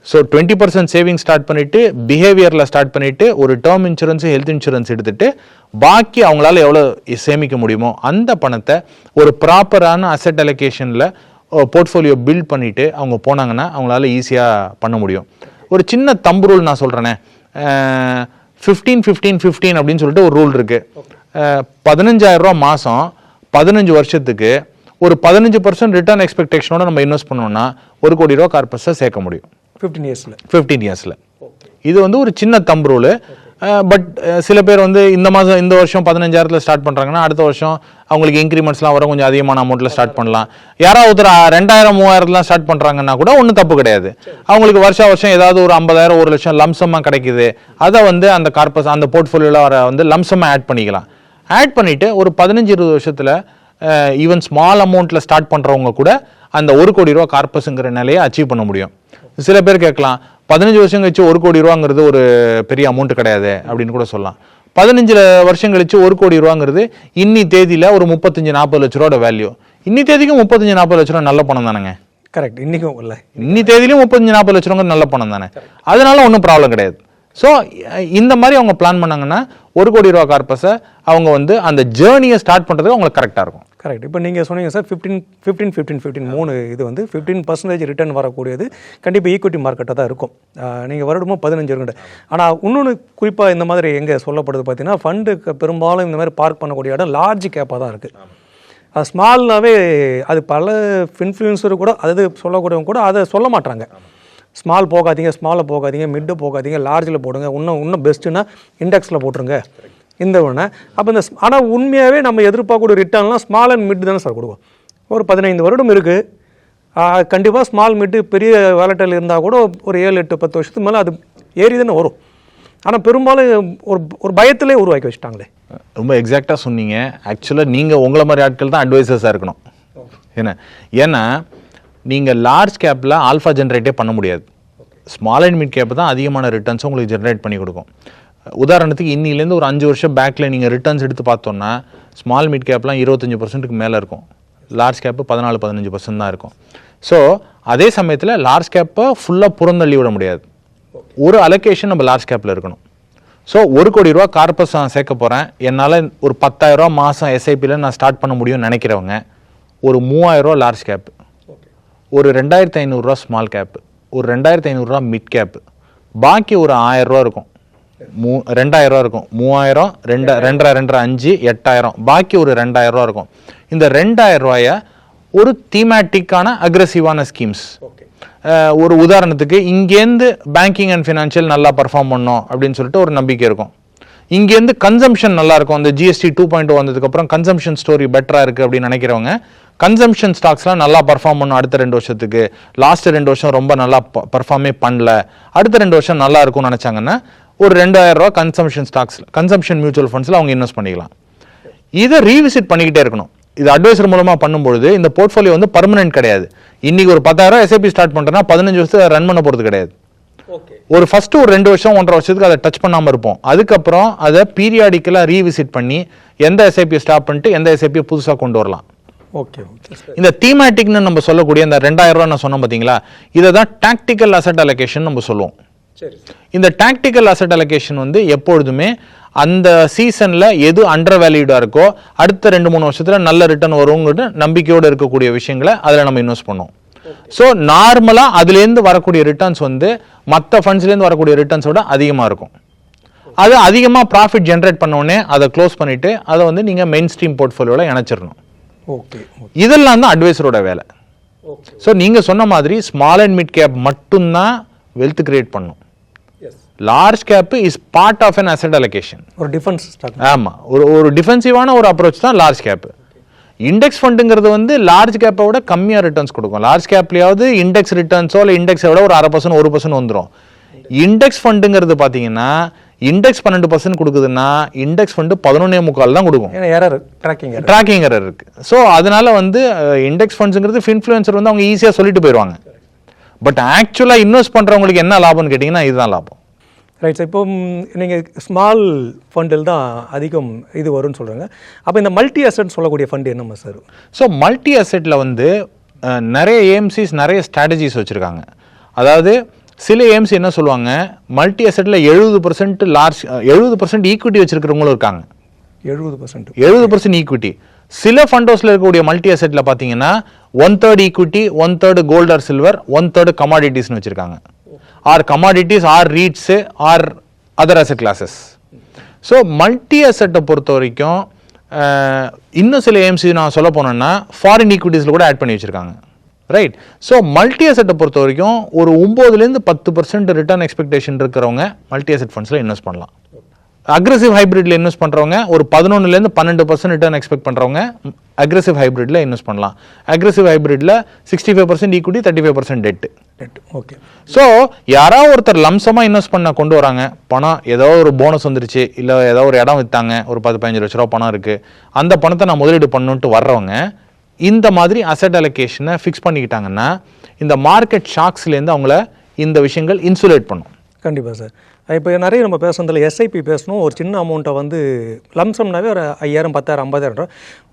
ஸோ 20% சேவிங் ஸ்டார்ட் பண்ணிவிட்டு பிஹேவியரில் ஸ்டார்ட் பண்ணிவிட்டு ஒரு டேர்ம் இன்சூரன்ஸு ஹெல்த் இன்சூரன்ஸ் எடுத்துகிட்டு பாக்கி அவங்களால எவ்வளோ சேமிக்க முடியுமோ அந்த பணத்தை ஒரு ப்ராப்பரான அசெட் அலோகேஷனில் போர்ட்ஃபோலியோ பில்ட் பண்ணிவிட்டு அவங்க போனாங்கன்னா அவங்களால ஈஸியாக பண்ண முடியும். ஒரு சின்ன தம்பு ரூல் நான் சொல்கிறேனே, 15-15-15 அப்படின்னு சொல்லிட்டு ஒரு ரூல் இருக்குது. 15,000 ரூபா மாதம் 15 வருஷத்துக்கு ஒரு 15% ரிட்டர்ன் எக்ஸ்பெக்டேஷனோட நம்ம இன்வெஸ்ட் பண்ணோம்னா 1 கோடி ரூபா கார்பஸை சேர்க்க முடியும் 15 இயர்ஸில். இது வந்து ஒரு சின்ன தம்பு ரூல். பட் சில பேர் வந்து இந்த வருஷம் 15,000 ஸ்டார்ட் பண்ணுறாங்கன்னா அடுத்த வருஷம் அவங்களுக்கு இன்க்ரிமெண்ட்ஸ்லாம் வர கொஞ்சம் அதிகமான அமௌண்ட்டில் ஸ்டார்ட் பண்ணலாம். யாராவது ஒருத்தர் 2,000-3,000 ஸ்டார்ட் பண்ணுறாங்கன்னா கூட ஒன்றும் தப்பு கிடையாது. அவங்களுக்கு வருஷம் ஏதாவது ஒரு 50,000 1 லட்சம் லம்சமாக கிடைக்குது, அதை வந்து அந்த கார்பஸ் அந்த போர்ட்ஃபோலியோவில் வர வந்து லம்சமாக ஆட் பண்ணிக்கலாம். ஆட் பண்ணிவிட்டு ஒரு 15-20 வருஷத்தில் ஈவன் ஸ்மால் அமௌண்ட்டில் ஸ்டார்ட் பண்ணுறவங்க கூட அந்த 1 கோடி ரூபா கார்பஸுங்கிற நிலையை அச்சீவ் பண்ண முடியும். சில பேர் கேட்கலாம், 15 வருஷம் கழிச்சு 1 கோடி ரூபாங்கிறது ஒரு பெரிய அமௌண்ட் கிடையாது அப்படின்னு கூட சொல்லலாம். 15 வருஷம் கழிச்சு 1 கோடி ரூபாங்கிறது இன்னி தேதியில் ஒரு 35-40 லட்ச ரூபாயோட வேல்யூ. இன்னி தேதிக்கும் 35-40 லட்ச ரூபா நல்ல பணம் தானேங்க. கரெக்ட். இன்றைக்கும் இல்லை, இன்னி தேதியிலும் 35-40 லட்ச ரூபாங்க நல்ல பணம் தானே, அதனால ஒன்றும் ப்ராப்ளம் கிடையாது. ஸோ இந்த மாதிரி அவங்க பிளான் பண்ணாங்கன்னா 1 கோடி ரூபா கார்பஸை அவங்க வந்து அந்த ஜேர்னியை ஸ்டார்ட் பண்ணுறதுக்கு அவங்களுக்கு கரெக்டாக இருக்கும். கரெக்ட். இப்போ நீங்கள் சொன்னீங்க சார் 15 இது வந்து 15% ரிட்டர்ன் வரக்கூடியது கண்டிப்பாக ஈக்விட்டி மார்க்கெட்டாக தான் இருக்கும். நீங்கள் வருடமும் 15 இருக்குண்டு. ஆனால் இன்னொன்று குறிப்பாக இந்த மாதிரி எங்கே சொல்லப்படுது பார்த்தீங்கன்னா, ஃபண்டுக்கு பெரும்பாலும் இந்த மாதிரி பார்க் பண்ணக்கூடிய இடம் லார்ஜ் கேப்பாக தான் இருக்குது. அது ஸ்மால்னாவே அது பல இன்ஃப்ளூயன்சர் கூட அதாவது சொல்லக்கூடியவங்க கூட அதை சொல்ல மாட்டாங்க. ஸ்மால் போகாதீங்க, ஸ்மாலில் போகாதீங்க, மிட்டு போகாதீங்க, லார்ஜில் போடுங்க, இன்னும் பெஸ்ட்டுன்னா இண்டெக்ஸில் போட்டுருங்க இந்த ஒன்று. அப்போ இந்த ஆனால் உண்மையாகவே நம்ம எதிர்பார்க்கக்கூடிய ரிட்டர்ன்லாம் ஸ்மால் அண்ட் மிட் தானே சார் கொடுக்கும். ஒரு 15 வருடம் இருக்குது, கண்டிப்பாக ஸ்மால் மிட்டு பெரிய வேலட்டில் இருந்தால் கூட ஒரு 7-8-10 வருஷத்துக்கு மேலே அது ஏறி தானே வரும். ஆனால் பெரும்பாலும் ஒரு பயத்திலே உருவாக்கி வச்சுட்டாங்களே. ரொம்ப எக்ஸாக்டாக சொன்னீங்க. ஆக்சுவலாக நீங்கள் உங்களை மாதிரி ஆட்கள் தான் அட்வைசர்ஸாக இருக்கணும். ஏன்னா நீங்கள் லார்ஜ் கேப்பில் ஆல்ஃபா ஜென்ரேட்டே பண்ண முடியாது. ஸ்மால் அண்ட் மிட் கேப் தான் அதிகமான ரிட்டர்ன்ஸ் உங்களுக்கு ஜென்ரேட் பண்ணி கொடுக்கும். உதாரணத்துக்கு இன்னிலேருந்து ஒரு 5 வருஷம் பேக்கில் நீங்கள் ரிட்டர்ன்ஸ் எடுத்து பார்த்தோன்னா ஸ்மால் மிட் கேப்லாம் 25%க்கு மேலே இருக்கும், லார்ஜ் கேப்பு 14-15% தான் இருக்கும். ஸோ அதே சமயத்தில் லார்ஜ் கேப்பை ஃபுல்லாக புறந்தள்ளி விட முடியாது. ஒரு அலோகேஷன் நம்ம லார்ஜ் கேப்பில் இருக்கணும். ஸோ 1 கோடி ரூபா கார்பஸ் நான் சேர்க்க போகிறேன், என்னால் ஒரு 10,000 ரூபா மாதம் எஸ்ஐபியில் நான் ஸ்டார்ட் பண்ண முடியும்னு நினைக்கிறவங்க ஒரு 3,000 ரூபா லார்ஜ் கேப்பு, ஒரு 2,500 ரூபா ஸ்மால் கேப்பு, ஒரு 2,500 ரூபா மிட் கேப்பு, பாக்கி ஒரு 1,000 ரூபா இருக்கும், 2,000 ரூபா இருக்கும், 3,000, 2,500, 8,000, பாக்கி ஒரு 2,000 ரூபா இருக்கும். இந்த 2,000 ரூபாயை ஒரு தீமேட்டிக்கான அக்ரெசிவான ஸ்கீம்ஸ், ஒரு உதாரணத்துக்கு இங்கேருந்து பேங்கிங் அண்ட் ஃபினான்ஷியல் நல்லா பர்ஃபார்ம் பண்ணோம் அப்படின்னு சொல்லிட்டு ஒரு நம்பிக்கை இருக்கும். இங்கேருந்து கன்சம்ஷன் நல்லா இருக்கும், அந்த GST 2.0 வந்ததுக்கப்புறம் கன்சம்ஷன் ஸ்டோரி பெட்டராக இருக்குது அப்படின்னு நினைக்கிறவங்க கன்சம்ஷன் ஸ்டாக்ஸ்லாம் நல்லா பர்ஃபார்ம் பண்ணும் அடுத்த 2 வருஷத்துக்கு, லாஸ்ட் 2 வருஷம் ரொம்ப நல்லா பர்ஃபார்மே பண்ணல, அடுத்த 2 வருஷம் நல்லா இருக்கும்னு நினச்சாங்கன்னா ஒரு 2,000 ரூபா கன்சம்ஷன் ஸ்டாக்ஸில், கன்சம்ஷன் மியூச்சுவல் ஃபண்ட்ஸில் அவங்க இன்வெஸ்ட் பண்ணிக்கலாம். இதை ரீவிசிட் பண்ணிக்கிட்டே இருக்கணும். இது அட்வைசர் மூலமாக பண்ணும்பொழுது இந்த போர்ட்ஃபோலியோ வந்து பர்மனெண்ட் கிடையாது. இன்னைக்கு ஒரு 10,000 எஸ்ஐபி ஸ்டார்ட் பண்ணுறேன்னா 15 வருஷத்துக்கு ரன் பண்ண போகிறது கிடையாது. ஒரு ஃபர்ஸ்ட் ஒரு 2 வருஷம் 1.5 வருஷத்துக்கு அதை டச் பண்ணாமல் இருப்போம். அதுக்கப்புறம் அதை பீரியாடிக்கலாக ரீவிசிட் பண்ணி எந்த எஸ்ஐபியை ஸ்டாப் பண்ணிட்டு எந்த எஸ்ஐபியை புதுசாக கொண்டு வரலாம். ஓகே. இந்த தீமேட்டிக்னு நம்ம சொல்லக்கூடிய இந்த 2,000 ரூபா நான் சொன்னேன் பார்த்தீங்களா, இதை தான் டாக்டிக்கல் அசெட் அலோகேஷன் நம்ம சொல்லுவோம். இந்த டாக்டிக்கல் அசெட் அலோகேஷன் வந்து எப்பொழுதுமே அந்த சீசனில் எது அண்டர் வேல்யூடாக இருக்கோ அடுத்த 2-3 வருஷத்தில் நல்ல ரிட்டர்ன் வருங்கிறது நம்பிக்கையோடு இருக்கக்கூடிய விஷயங்களை அதில் நம்ம இன்வெஸ்ட் பண்ணுவோம். ஸோ நார்மலாக அதுலேருந்து வரக்கூடிய ரிட்டர்ன்ஸ் வந்து மற்ற ஃபண்ட்ஸ்லேருந்து வரக்கூடிய ரிட்டர்ன்ஸோட அதிகமாக இருக்கும். அது அதிகமாக ப்ராஃபிட் ஜென்ரேட் பண்ணோடனே அதை க்ளோஸ் பண்ணிவிட்டு அதை வந்து நீங்கள் மெயின் ஸ்ட்ரீம் போர்ட்ஃபோலியோவில் இணைச்சிடணும். ஓகே. இதெல்லாம் தான் அட்வைசரோட வேலை. ஸோ நீங்கள் சொன்ன மாதிரி ஸ்மால் அண்ட் மிட் கேப் மட்டும்தான் வெல்த் கிரியேட் பண்ணும். Large cap is part of an asset allocation. ஒரு டிஃபென்ஸ் ஸ்டாக். ஆமாம், ஒரு டிஃபென்சிவான ஒரு அப்ரோச் தான் லார்ஜ் கேப். இண்டெக்ஸ் ஃபண்டுங்கிறது வந்து லார்ஜ் கேப்பை விட கம்மியாக ரிட்டர்ன்ஸ் கொடுக்கும். லார்ஜ் கேப்லையாவது இண்டெக்ஸ் ரிட்டர்ன்ஸோ இல்லை இண்டெக்ஸை விட ஒரு 0.5% 1% வந்துடும். இண்டெக்ஸ் ஃபண்டுங்கிறது பார்த்தீங்கன்னா இண்டெக்ஸ் 12% கொடுக்குதுன்னா இண்டெக்ஸ் ஃபண்டு 11.25 தான் கொடுக்கும். ட்ராக்கிங் எரர் இருக்கு. ஸோ அதனால வந்து இண்டெக்ஸ் ஃபண்ட்ஸுங்கிறது இன்ஃப்ளூயன்சர் வந்து அவங்க ஈஸியாக சொல்லிட்டு போயிடுவாங்க. பட் ஆக்சுவலாக இன்வெஸ்ட் பண்ணுறவங்களுக்கு என்ன லாபம்னு கேட்டிங்கன்னா இதுதான் லாபம். Right sir. இப்போ நீங்கள் ஸ்மால் ஃபண்டில் தான் அதிகம் இது வரும்னு சொல்கிறாங்க. அப்போ இந்த மல்டி அசெட் சொல்லக்கூடிய ஃபண்டு என்னம்மா சார்? ஸோ மல்டி அசெட்டில் வந்து நிறைய ஏஎம்சிஸ் நிறைய ஸ்ட்ராட்டஜிஸ் வச்சுருக்காங்க. அதாவது சில ஏஎம்சி என்ன சொல்லுவாங்க, மல்டி அசெட்டில் 70% ஈக்விட்டி வச்சுருக்கிறவங்களும் இருக்காங்க. 70% ஈக்விட்டி. சில ஃபண்ட் ஹவுஸில் இருக்கக்கூடிய மல்டி அசெட்டில் பார்த்தீங்கன்னா 1/3 ஈக்விட்டி, 1/3 கோல்ட் ஆர் சில்வர், 1/3 கமாடிட்டிஸ்னு வச்சுருக்காங்க. Or commodities or REITs or other asset classes. So multi அசெட்டை பொறுத்த வரைக்கும் இன்னும் சில ஏஎம்சி நான் சொல்ல போனேன்னா ஃபாரின் ஈக்விட்டிஸில் கூட ஆட் பண்ணி வச்சுருக்காங்க. ரைட். ஸோ மல்டி அசெட்டை பொறுத்த வரைக்கும் ஒரு 9% 10% ரிட்டர்ன் எக்ஸ்பெக்டேஷன் இருக்கிறவங்க மல்டி அசெட் ஃபண்ட்ஸில் இன்வெஸ்ட் பண்ணலாம். அக்ரெசிவ் ஹைப்ரிட்ல இன்வெஸ்ட் பண்ணுறவங்க ஒரு 11% 12% ரிட்டர்ன் எக்ஸ்பெக்ட் பண்ணுறவங்க அக்ரெசிவ் ஹைப்ரிட்ல இன்வெஸ்ட் பண்ணலாம். அக்ரெசிவ் ஹைப்ரிட்ல 65% ஈக்விட்டி 35% டெட். ஓகே. ஸோ யாராவது ஒருத்தர் லம்சமாக இன்வெஸ்ட் பண்ண கொண்டு வராங்க, பணம் ஏதோ ஒரு போனஸ் வந்துருச்சு, இல்லை ஏதோ ஒரு இடம் விற்றாங்க, ஒரு 10-15 லட்ச ரூபா பணம் இருக்குது, அந்த பணத்தை நான் முதலீடு பண்ணுன்ட்டு வர்றவங்க இந்த மாதிரி அசெட் அலோகேஷனை ஃபிக்ஸ் பண்ணிக்கிட்டாங்கன்னா இந்த மார்க்கெட் ஷாக்ஸ்லேருந்து அவங்கள இந்த விஷயங்கள் இன்சுலேட் பண்ணும். கண்டிப்பாக சார். இப்போ நிறைய நம்ம பேசுனதில் எஸ்ஐபி பேசணும். ஒரு சின்ன அமௌண்ட்டை வந்து லம்சம்னாவே ஒரு 5000 10,000 50,000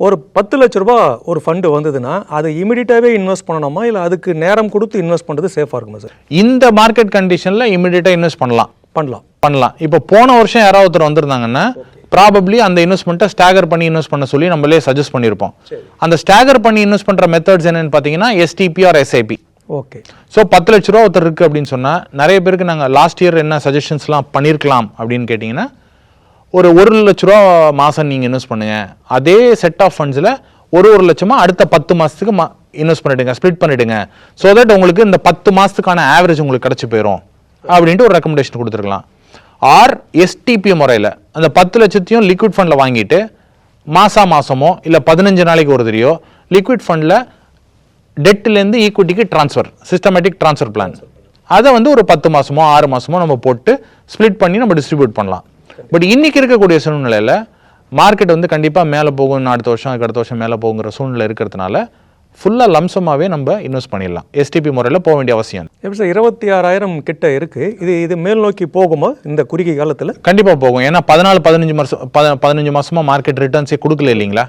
ஒரு 10 லட்ச ரூபா ஒரு ஃபண்டு வந்ததுன்னா அது இமீடியட்டாகவே இன்வெஸ்ட் பண்ணணுமா, இல்லை அதுக்கு நேரம் கொடுத்து இன்வெஸ்ட் பண்ணுறது சேஃபாக இருக்குமா சார்? இந்த மார்க்கெட் கண்டிஷனில் இமீடியட்டாக இன்வெஸ்ட் பண்ணலாம். இப்போ போன வருஷம் யாராவது ஒருத்தர் வந்திருந்தாங்கன்னா ப்ராபப்ளி அந்த இன்வெஸ்ட்மெண்ட்டை ஸ்டாகர் பண்ணி இன்வெஸ்ட் பண்ண சொல்லி நம்மளே சஜஸ்ட் பண்ணியிருப்போம். அந்த ஸ்டாகர் பண்ணி இன்வெஸ்ட் பண்ணுற மெத்தட்ஸ் என்னன்னு பார்த்தீங்கன்னா STP or SIP. Okay. So 10 லட்ச ரூபா ஒருத்தர் இருக்குது அப்படின்னு சொன்னால் நிறைய பேருக்கு நாங்கள் லாஸ்ட் இயர் என்ன சஜஷன்ஸ்லாம் பண்ணியிருக்கலாம் அப்படின்னு கேட்டிங்கன்னா, ஒரு 1 லட்ச ரூபா மாதம் நீங்கள் இன்வெஸ்ட் பண்ணுங்கள். அதே செட் ஆஃப் ஃபண்ட்ஸில் ஒரு லட்சமாக அடுத்த 10 மாதத்துக்கு இன்வெஸ்ட் பண்ணிவிடுங்க, ஸ்ப்ளிட் பண்ணிவிடுங்க. ஸோ தட் உங்களுக்கு இந்த 10 மாதத்துக்கான ஆவரேஜ் உங்களுக்கு கிடச்சி போயிடும் அப்படின்ட்டு ஒரு ரெக்கமெண்டேஷன் கொடுத்துருக்கலாம். ஆர் எஸ்டிபி முறையில் அந்த 10 லட்சத்தையும் லிக்விட் ஃபண்டில் வாங்கிட்டு மாதமோ இல்லை 15 நாளைக்கு ஒரு தடையோ லிக்விட் ஃபண்டில் டெட்லேருந்து ஈக்விட்டிக்கு ட்ரான்ஸ்ஃபர், சிஸ்டமேட்டிக் ட்ரான்ஸ்ஃபர் பிளான், அதை வந்து ஒரு 10 மாதமோ 6 மாதமோ நம்ம போட்டு ஸ்ப்ளிட் பண்ணி நம்ம டிஸ்ட்ரிபியூட் பண்ணலாம். பட் இன்னைக்கு இருக்கக்கூடிய சூழ்நிலையில் மார்க்கெட் வந்து கண்டிப்பாக மேலே போகும், அடுத்த வருஷம் அடுத்த வருஷம் மேலே போகுங்கிற சூழ்நிலை இருக்கிறதுனால ஃபுல்லாக லம்சமாகவே நம்ம இன்வெஸ்ட் பண்ணிடலாம். எஸ்டிபி முறையில் போக வேண்டிய அவசியம் எப்படி சார்? 26,000 கிட்ட இருக்குது. இது மேல் நோக்கி போகுமா இந்த குறுகிய காலத்தில்? கண்டிப்பாக போகும். ஏன்னா 15 மாதமாக மார்க்கெட் ரிட்டர்ன்ஸே கொடுக்கல இல்லைங்களா?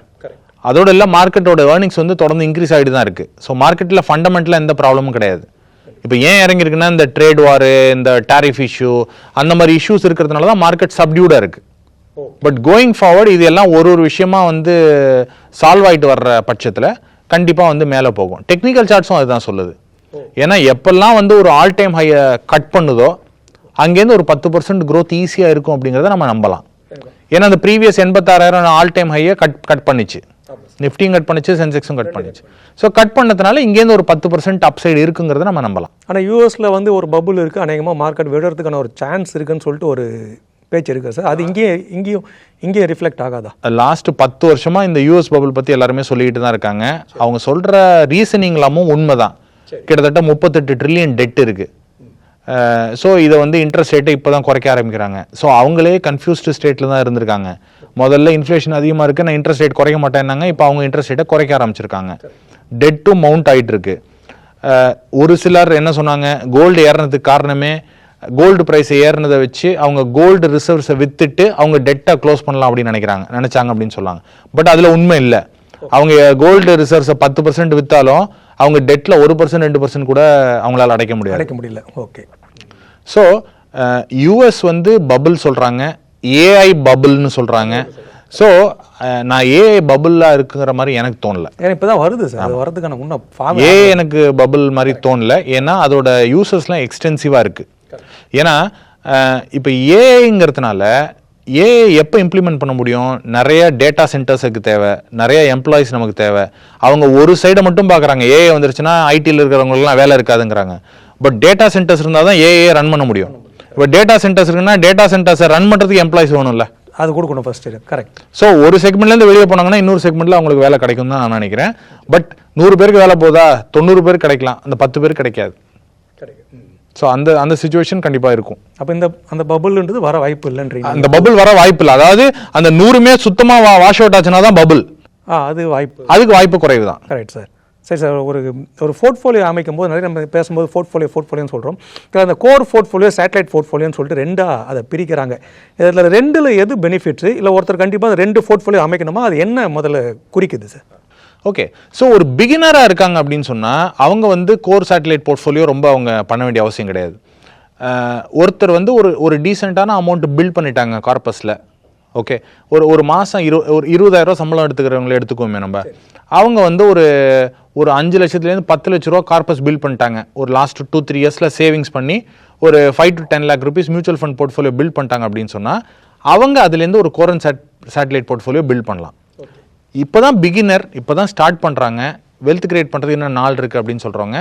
அதோட இல்லை, மார்க்கெட்டோட ஏர்னிங்ஸ் வந்து தொடர்ந்து இன்க்ரீஸ் ஆகிட்டு தான் இருக்குது. ஸோ மார்க்கெட்டில் ஃபண்டமெண்டலாக எந்த ப்ராப்ளமும் கிடையாது. இப்போ ஏன் இறங்கியிருக்குன்னா இந்த ட்ரேட் வாரு, இந்த டாரிஃப் இஷ்யூ, அந்த மாதிரி இஷ்யூஸ் இருக்கிறதுனால தான் மார்க்கெட் சப்டியூடாக இருக்குது. பட் கோயிங் ஃபார்வர்ட் இது எல்லாம் ஒரு விஷயமா வந்து சால்வ் ஆகிட்டு வர்ற பட்சத்தில் கண்டிப்பாக வந்து மேலே போகும். டெக்னிக்கல் சார்ட்ஸும் அதுதான் சொல்லுது. ஏன்னா எப்பெல்லாம் வந்து ஒரு ஆல் டைம் ஹையை கட் பண்ணுதோ அங்கேருந்து ஒரு 10% growth ஈஸியாக இருக்கும் அப்படிங்கிறத நம்ம நம்பலாம். ஏன்னா அந்த ப்ரீவியஸ் 86,000 ஆல் டைம் ஹையை கட் பண்ணிச்சு, நிஃப்டியும் கட் பண்ணிச்சு, சென்செக்ஸும் கட் பண்ணிச்சு. ஸோ கட் பண்ணதுனால இங்கேருந்து ஒரு 10% அப்சைடு இருக்குங்கிறத நம்ம நம்பலாம். ஆனால் யூஎஸில் வந்து ஒரு பபுள் இருக்குது, அநேகமாக மார்க்கெட் விடுறதுக்கான ஒரு சான்ஸ் இருக்குன்னு சொல்லிட்டு ஒரு பேச்சு இருக்கு சார். அது இங்கேயும் ரிஃப்ளெக்ட் ஆகாதா? லாஸ்ட் 10 வருஷமா இந்த யூஎஸ் பபுள் பற்றி எல்லாருமே சொல்லிட்டு தான் இருக்காங்க. அவங்க சொல்கிற ரீசனிங்லாமும் உண்மைதான். கிட்டத்தட்ட 38 ட்ரில்லியன் டெட் இருக்குது. ஸோ இதை வந்து இன்ட்ரெஸ்ட் ரேட்டை இப்போ தான் குறைக்க ஆரம்பிக்கிறாங்க. ஸோ அவங்களே கன்ஃபியூஸ்டு ஸ்டேட்டில் தான் இருந்திருக்காங்க. முதல்ல இன்ஃப்ளேஷன் அதிகமாக இருக்குது, நான் இன்ட்ரெஸ்ட் ரேட் குறைக்க மாட்டேன்னாங்க. இப்போ அவங்க இன்ட்ரெஸ்ட் ரேட்டை குறைக்க ஆரம்பிச்சிருக்காங்க. டெட்டும் மவுண்ட் ஆகிட்டு இருக்கு. ஒரு சிலர் என்ன சொன்னாங்க, கோல்டு ஏறினதுக்கு காரணமே கோல்டு ப்ரைஸ் ஏறினதை வச்சு அவங்க கோல்டு ரிசர்வ்ஸை வித்துட்டு அவங்க டெட்டை க்ளோஸ் பண்ணலாம் அப்படின்னு நினைச்சாங்க அப்படின்னு சொன்னாங்க. பட் அதில் உண்மை இல்லை. அவங்க கோல்டு ரிசர்வ்ஸை 10% விற்றாலும் அவங்க டெட்டில் 1% 2% கூட அவங்களால அடைக்க முடியல. ஓகே. ஸோ யூஎஸ் வந்து பபுள் சொல்கிறாங்க, ஏஐ பபுள்னு சொல்கிறாங்க. ஸோ நான் ஏஐ பபுளாக இருக்குங்கிற மாதிரி எனக்கு தோணலை. இப்போதான் வருது சார், அது வரதுக்கான முன்ன ஏஐ எனக்கு பபுள் மாதிரி தோணலை. ஏன்னா அதோட யூசர்ஸ்லாம் எக்ஸ்டென்சிவாக இருக்குது. ஏன்னா இப்போ ஏஐங்கிறதுனால ஏஐ எப்போ இம்ப்ளிமெண்ட் பண்ண முடியும்? நிறைய டேட்டா சென்டர்ஸுக்கு தேவை, நிறைய எம்ப்ளாயிஸ் நமக்கு தேவை. அவங்க ஒரு சைடை மட்டும் பார்க்குறாங்க, ஏஐ வந்துருச்சுன்னா ஐடியில் இருக்கிறவங்களுக்குலாம் வேலை இருக்காதுங்கிறாங்க. பட் டேட்டா சென்டர்ஸ் இருந்தால் தான் ஏஐ ரன் பண்ண முடியும். இப்போ டேட்டா சென்டர்ஸ் இருக்குன்னா டேட்டா சென்டர்ஸை ரன் பண்ணுறதுக்கு எம்ப்ளாயிஸ் வேணும்ல, அது கொடுக்கணும் ஃபர்ஸ்ட். கரெக்ட். ஸோ ஒரு செக்மெண்ட்லேருந்து வெளியே போனாங்கன்னா இன்னொரு செக்மெண்ட்டில் அவங்களுக்கு வேலை கிடைக்கும் தான் நான் நினைக்கிறேன். பட் 100 பேருக்கு வேலை போதா, 90 பேர் கிடைக்கலாம், அந்த 10 பேர் கிடைக்காது. ஸோ அந்த சிச்சுவேஷன் கண்டிப்பாக இருக்கும். அப்போ அந்த பபுள்ன்றது வர வாய்ப்பு இல்லைன்றீங்க? அந்த பபுள் வர வாய்ப்பு இல்லை. அதாவது அந்த 100மே சுத்தமாக வாஷ் அவுட் ஆச்சுன்னா தான் பபுள். அதுக்கு வாய்ப்பு குறைவு தான். Correct sir. சரி சார், ஒரு போர்ட்ஃபோலியோ அமைக்கும் போது நிறைய நம்ம பேசும்போது போர்ட்ஃபோலியோன்னு சொல்கிறோம். அந்த கோர் போர்ட்ஃபோலியோ, சேட்டலைட் போர்ட்ஃபோலியோன்னு சொல்லிட்டு ரெண்டாக அதை பிரிக்கிறாங்க. இதில் ரெண்டில் எது பெனிஃபிட்ஸு? இல்லை ஒருத்தர் கண்டிப்பாக 2 போர்ட்ஃபோலியோ அமைக்கணுமா? அது என்ன முதல்ல குறிக்குது சார்? ஓகே. ஸோ ஒரு பிகினராக இருக்காங்க அப்படின்னு சொன்னால் அவங்க வந்து கோர் சேட்டலைட் போர்ட்ஃபோலியோ ரொம்ப அவங்க பண்ண வேண்டிய அவசியம் கிடையாது. ஒருத்தர் வந்து ஒரு டீசெண்டான அமௌண்ட் பில்ட் பண்ணிட்டாங்க கார்பஸில். ஓகே, ஒரு மாதம் 20,000 சம்பளம் எடுத்துக்கிறவங்களே எடுத்துக்கோமே நம்ம. அவங்க வந்து ஒரு 5 லட்சத்துலேருந்து 10 லட்ச ரூபா கார்பஸ் பில்ட் பண்ணிட்டாங்க. ஒரு லாஸ்ட் 2-3 இயர்ஸில் சேவிங்ஸ் பண்ணி ஒரு 5 to 10 lakh rupees mutual fund portfolio build பண்ணிட்டாங்க அப்படின்னு சொன்னால் அவங்க அதுலேருந்து ஒரு கோர் சேட்டலைட் போர்ட்ஃபோலியோ பில்ட் பண்ணலாம். இப்போ தான் பிகினர், இப்போ தான் ஸ்டார்ட் பண்ணுறாங்க, வெல்த் கிரியேட் பண்ணுறதுக்கு இன்னும் நாள் இருக்குது அப்படின்னு சொல்கிறவங்க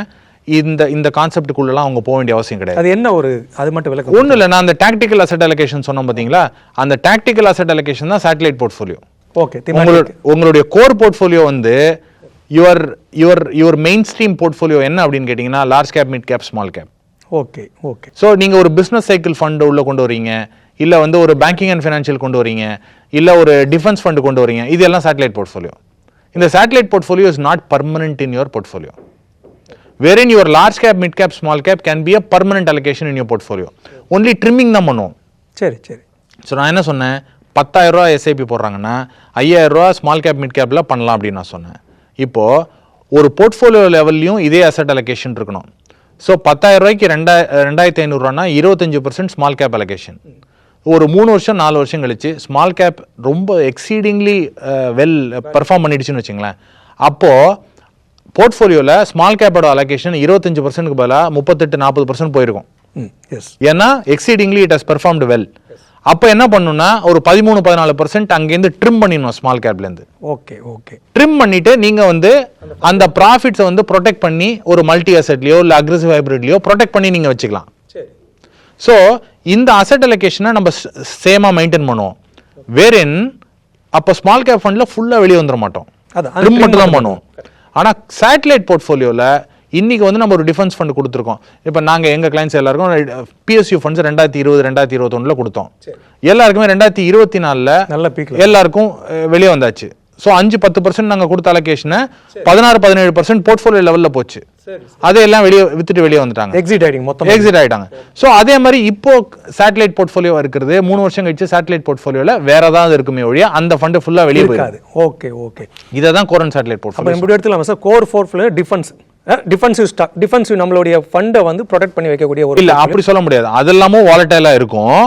இந்த கான்செப்டுக்குள்ளெல்லாம் அவங்க போக வேண்டிய அவசியம் கிடையாது. அது என்ன அது மட்டும் விளக்கம் ஒன்றும் இல்லை. நான் அந்த டாக்டிக்கல் அசெட் அலோகேஷன் சொன்னோம் பார்த்தீங்களா, அந்த டாக்டிக்கல் அசெட் அலோகேஷன் தான் சேட்டலைட் போர்ட்ஃபோலியோ. ஓகே. உங்களுடைய கோர் போர்ட்ஃபோலியோ வந்து யுவர் மெயின் ஸ்ட்ரீம் போர்ட்ஃபோலியோ என்ன அப்படின்னு கேட்டிங்கன்னா large cap, mid cap, small cap. Okay. So நீங்கள் ஒரு பிஸ்னஸ் சைக்கிள் ஃபண்டு உள்ளே கொண்டு வரீங்க, இல்லை வந்து ஒரு பேங்கிங் அண்ட் ஃபினான்ஷியல் கொண்டு வரீங்க, இல்லை ஒரு டிஃபென்ஸ் ஃபண்டு கொண்டு வரீங்க, இதெல்லாம் சேட்டலைட் போர்ட்ஃபோலியோ. இந்த satellite portfolio is not permanent in your portfolio. wherein your large cap, mid cap, small cap can be a permanent allocation in your portfolio. Only trimming தான் பண்ணுவோம். சரி சரி. ஸோ நான் என்ன சொன்னேன், 10,000 ரூபா எஸ்ஐபி போடுறாங்கன்னா 5,000 ரூபா ஸ்மால் கேப் மிட் கேப்ல பண்ணலாம் அப்படின்னு நான் சொன்னேன். இப்போ ஒரு போர்ட்ஃபோலியோ லெவல்லையும் இதே அசெட் அலோகேஷன் இருக்கணும். ஸோ 10,000 ரூபாய்க்கு 2,500 ரூபானா 25% ஸ்மால் கேப் அலோகேஷன். ஒரு 3 வருஷம் 4 வருஷம் கழிச்சு ஸ்மால் கேப் ரொம்ப எக்ஸீடிங்லி வெல் பெர்ஃபார்ம் பண்ணிடுச்சுன்னு வச்சுங்களேன், அப்போ போர்ட்ஃபோலியோவில் ஸ்மால் கேப்போட அலோகேஷன் 25%க்கு பதிலாக 38-40% போயிருக்கும். ஏன்னா exceedingly it has performed well. அப்போ என்ன பண்ணணும்னா ஒரு 13-14% அங்கேருந்து ட்ரிம் பண்ணிடணும் ஸ்மால் கேப்லேருந்து. Okay okay. ட்ரிம் பண்ணிட்டு நீங்கள் வந்து அந்த ப்ராஃபிட்ஸை வந்து ப்ரொடெக்ட் பண்ணி ஒரு மல்டி அசெட்லையோ இல்லை அக்ரெசிவ் ஹைப்ரிட்லையோ ப்ரொடெக்ட் பண்ணி நீங்கள் வச்சுக்கலாம். ஸோ இந்த அசெட் அலோகேஷனை நம்ம சேமாக மெயின்டைன் பண்ணுவோம். வேறென் அப்போ ஸ்மால் கேப் ஃபண்டில் ஃபுல்லாக வெளியே வந்துட மாட்டோம், ட்ரிம் மட்டும் தான் பண்ணுவோம். ஆனால் சேட்டலைட் போர்ட்ஃபோலியோவில் இன்னைக்கு வந்து நம்ம ஒரு டிஃபென்ஸ் ஃபண்ட் கொடுத்துருக்கோம். இப்போ நாங்கள் எங்கள் கிளைண்ட்ஸ் எல்லாருக்கும் பிஎஸ்யூ ஃபண்ட்ஸ் 2020-2021 கொடுத்தோம். எல்லாருக்குமே 2024 எல்லாருக்கும் வெளியே வந்தாச்சு. ஸோ 5-10% நாங்கள் கொடுத்த அலோகேஷனை 16-17% போர்ட்ஃபோலியோ லெவலில் போச்சு. அதையெல்லாம் வித்துட்டு வெளியே வந்துட்டாங்க, எக்ஸிட் ஆயிட்டாங்க. ஸோ அதே மாதிரி இப்போ சேட்டலைட் போர்ட்ஃபோலியோ இருக்கிறது 3 வருஷம் கழிச்சு சேட்டலைட் போர்ட்ஃபோலியோவில் வேற ஏதாவது இருக்குமே ஒழிய அந்த ஃபண்ட் ஃபுல்லாக வெளியே போயிருக்காது. Okay okay. இதை தான் கோர் அண்ட் சேட்டலைட் போர்ட்ஃபோலியோ. இப்படி எடுத்துலாம் sir, core portfolio defensive stock, defensive நம்மளுடைய ஃபண்டை வந்து ப்ரொடெக்ட் பண்ணி வைக்கக்கூடிய ஒரு. இல்ல அப்படி சொல்ல முடியாது, அதெல்லாமும் வாலடைலா இருக்கும்.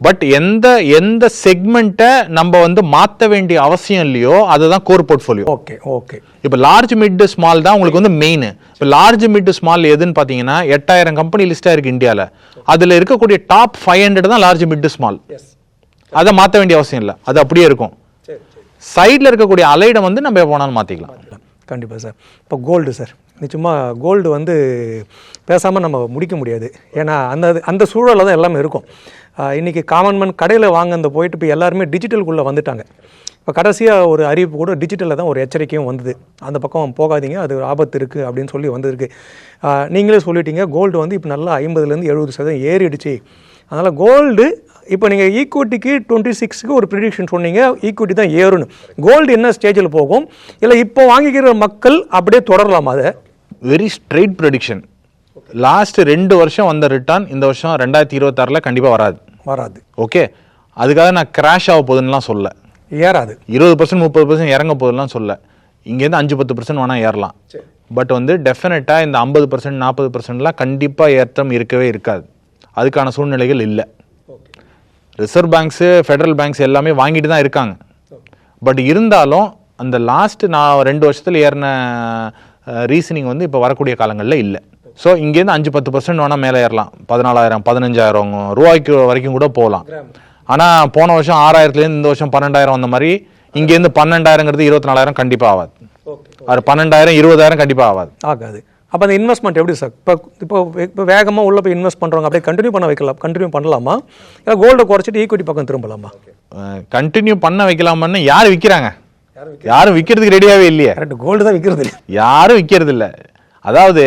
பட் எந்த செக்மெண்ட்டை நம்ம வந்து மாற்ற வேண்டிய அவசியம் இல்லையோ அதுதான் கோர் போர்ட்ஃபோலியோ. Okay okay. இப்போ லார்ஜ் மிட் ஸ்மால் தான் உங்களுக்கு வந்து மெயின். இப்போ லார்ஜ் மிட் ஸ்மால் எதுன்னு பார்த்தீங்கன்னா 8,000 கம்பெனி லிஸ்டாக இருக்கு இந்தியாவில். அதில் இருக்கக்கூடிய டாப் 500 தான் லார்ஜ் மிட் ஸ்மால். அதை மாற்ற வேண்டிய அவசியம் இல்லை, அது அப்படியே இருக்கும். சைடில் இருக்கக்கூடிய அலைடை வந்து நம்ம போனாலும் மாற்றிக்கலாம். கண்டிப்பாக சார். இப்போ கோல்டு சார், நிச்சயமாக கோல்டு வந்து பேசாமல் நம்ம முடிக்க முடியாது. ஏன்னா அந்த சூழலில் தான் எல்லாமே இருக்கும். இன்றைக்கி காமன் மேன் கடையில் வாங்க போயிட்டு இப்போ எல்லாருமே டிஜிட்டலுக்குள்ளே வந்துட்டாங்க. இப்போ கடைசியாக ஒரு அறிவிப்பு கூட டிஜிட்டலில் தான் ஒரு எச்சரிக்கையும் வந்தது, அந்த பக்கம் போகாதீங்க, அது ஆபத்து இருக்குது அப்படின்னு சொல்லி வந்திருக்கு. நீங்களே சொல்லிட்டீங்க கோல்டு வந்து இப்போ நல்லா 50-70% ஏறிடுச்சு. அதனால் கோல்டு இப்போ நீங்கள் ஈக்விட்டிக்கு 26க்கு ஒரு ப்ரிடிக்ஷன் சொன்னீங்க, ஈக்விட்டி தான் ஏறுன்னு. கோல்டு என்ன ஸ்டேஜில் போகும், இல்லை இப்போ வாங்கிக்கிற மக்கள் அப்படியே தொடரலாமா? அதை வெரி ஸ்ட்ரெயிட் ப்ரெடிக்ஷன். லாஸ்ட் 2 வருஷம் வந்த ரிட்டர்ன் இந்த வருஷம் 2026 கண்டிப்பாக வராது. ஓகே, அதுக்காக நான் கிராஷ் ஆக போகுதுன்னுலாம் சொல்ல, ஏறாது. 20% 30% இறங்க போகுதுலாம் சொல்ல. இங்கேருந்து 5-10% வேணால் ஏறலாம். பட் வந்து டெஃபினட்டாக இந்த 50% 40%லாம் கண்டிப்பாக ஏற்றம் இருக்கவே இருக்காது. அதுக்கான சூழ்நிலைகள் இல்லை. ரிசர்வ் பேங்க்ஸு, ஃபெடரல் பேங்க்ஸ் எல்லாமே வாங்கிட்டு தான் இருக்காங்க. பட் இருந்தாலும் அந்த லாஸ்ட் 2 வருஷத்தில் ஏறின ரீசனிங் வந்து இப்போ வரக்கூடிய காலங்களில் இல்லை. ஸோ இங்கேருந்து 5-10% வேணால் மேலே ஏறலாம், 14,000-15,000 ரூபாய்க்கு வரைக்கும் கூட போகலாம். ஆனால் போன வருஷம் 6,000லேருந்து இந்த வருஷம் 12,000 வந்த மாதிரி இங்கேருந்து 12,000ங்கிறது 24,000 கண்டிப்பாக ஆகாது. அது 12,000 20,000 கண்டிப்பாக ஆகாது. அப்போ அந்த இன்வெஸ்ட்மெண்ட் எப்படி சார்? இப்போ வேகமாக உள்ள போய் இன்வெஸ்ட் பண்ணுறவங்க அப்படியே கண்டினியூ பண்ணலாமா, இல்லை கோல்டை குறைச்சிட்டு ஈக்விட்டி பக்கம் திரும்பலாமா? கண்டினியூ பண்ண வைக்கலாமான்னு யார் விற்கிறாங்க? யாரும் விற்கிறதுக்கு ரெடியாகவே இல்லையே. கோல்டு தான் விற்கிறது இல்லை, யாரும் விற்கிறது இல்லை. அதாவது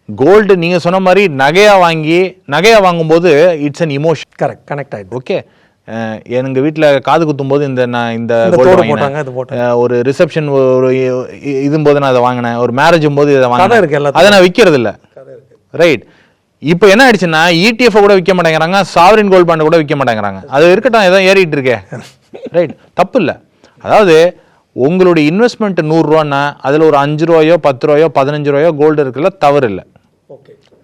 கோல்டு நீங்கள் சொன்ன மாதிரி நகையாக வாங்கும்போது இட்ஸ் அன் இமோஷன். கனெக்ட் ஆகிடுது. ஓகே, எங்கள் வீட்டில் காது குத்தும் போது இந்த ஒரு ரிசப்ஷன் ஒரு இதும்போது நான் அதை வாங்கினேன், ஒரு மேரேஜும் போது இதை வாங்கினேன், அதை நான் விற்கிறது இல்லை. ரைட். இப்போ என்ன ஆயிடுச்சுன்னா இடிஎஃப் கூட விற்க மாட்டேங்கிறாங்க, சாவரின் கோல்ட் பாண்ட் கூட விற்க மாட்டேங்கிறாங்க. அது இருக்கட்டும், ஏதோ ஏறிட்டு இருக்கே. ரைட், தப்பு இல்லை. அதாவது உங்களுடைய இன்வெஸ்ட்மெண்ட் 100 ரூபான்னா அதில் ஒரு 5 ரூபாயோ 10 ரூபாயோ 15 ரூபாயோ கோல்டு இருக்குல்ல, தவறு இல்லை.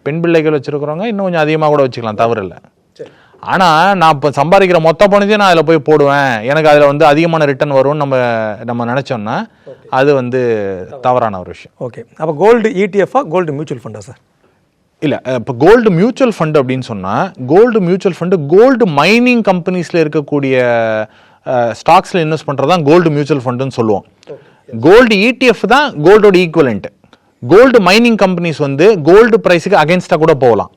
பெண் பிள்ளைகள் வச்சிருக்கிறவங்க இன்னும் கொஞ்சம் அதிகமாக கூட வச்சுக்கலாம், தவறு இல்லை. ஆனால் நான் இப்போ சம்பாதிக்கிற மொத்த பணத்தையும் நான் அதில் போய் போடுவேன், எனக்கு அதில் வந்து அதிகமான ரிட்டர்ன் வரும்னு நம்ம நினச்சோம்னா அது வந்து தவறான ஒரு விஷயம். ஓகே, அப்போ கோல்டு இடிஎஃபா கோல்டு மியூச்சுவல் ஃபண்டா சார்? இல்லை, இப்போ கோல்டு மியூச்சுவல் ஃபண்ட் அப்படின்னு சொன்னால் gold mutual fund gold mining கம்பெனிஸில் இருக்கக்கூடிய ஸ்டாக்ஸில் இன்வெஸ்ட் பண்ணுறது தான் கோல்டு மியூச்சுவல் ஃபண்டுன்னு சொல்லுவோம். கோல்டு இடிஎஃப் தான் கோல்டோட ஈக்குவலண்ட். கோல்டு மைனிங் கம்பெனிஸ் வந்து கோல்டு ப்ரைஸுக்கு அகேன்ஸ்டாக கூட போகலாம்.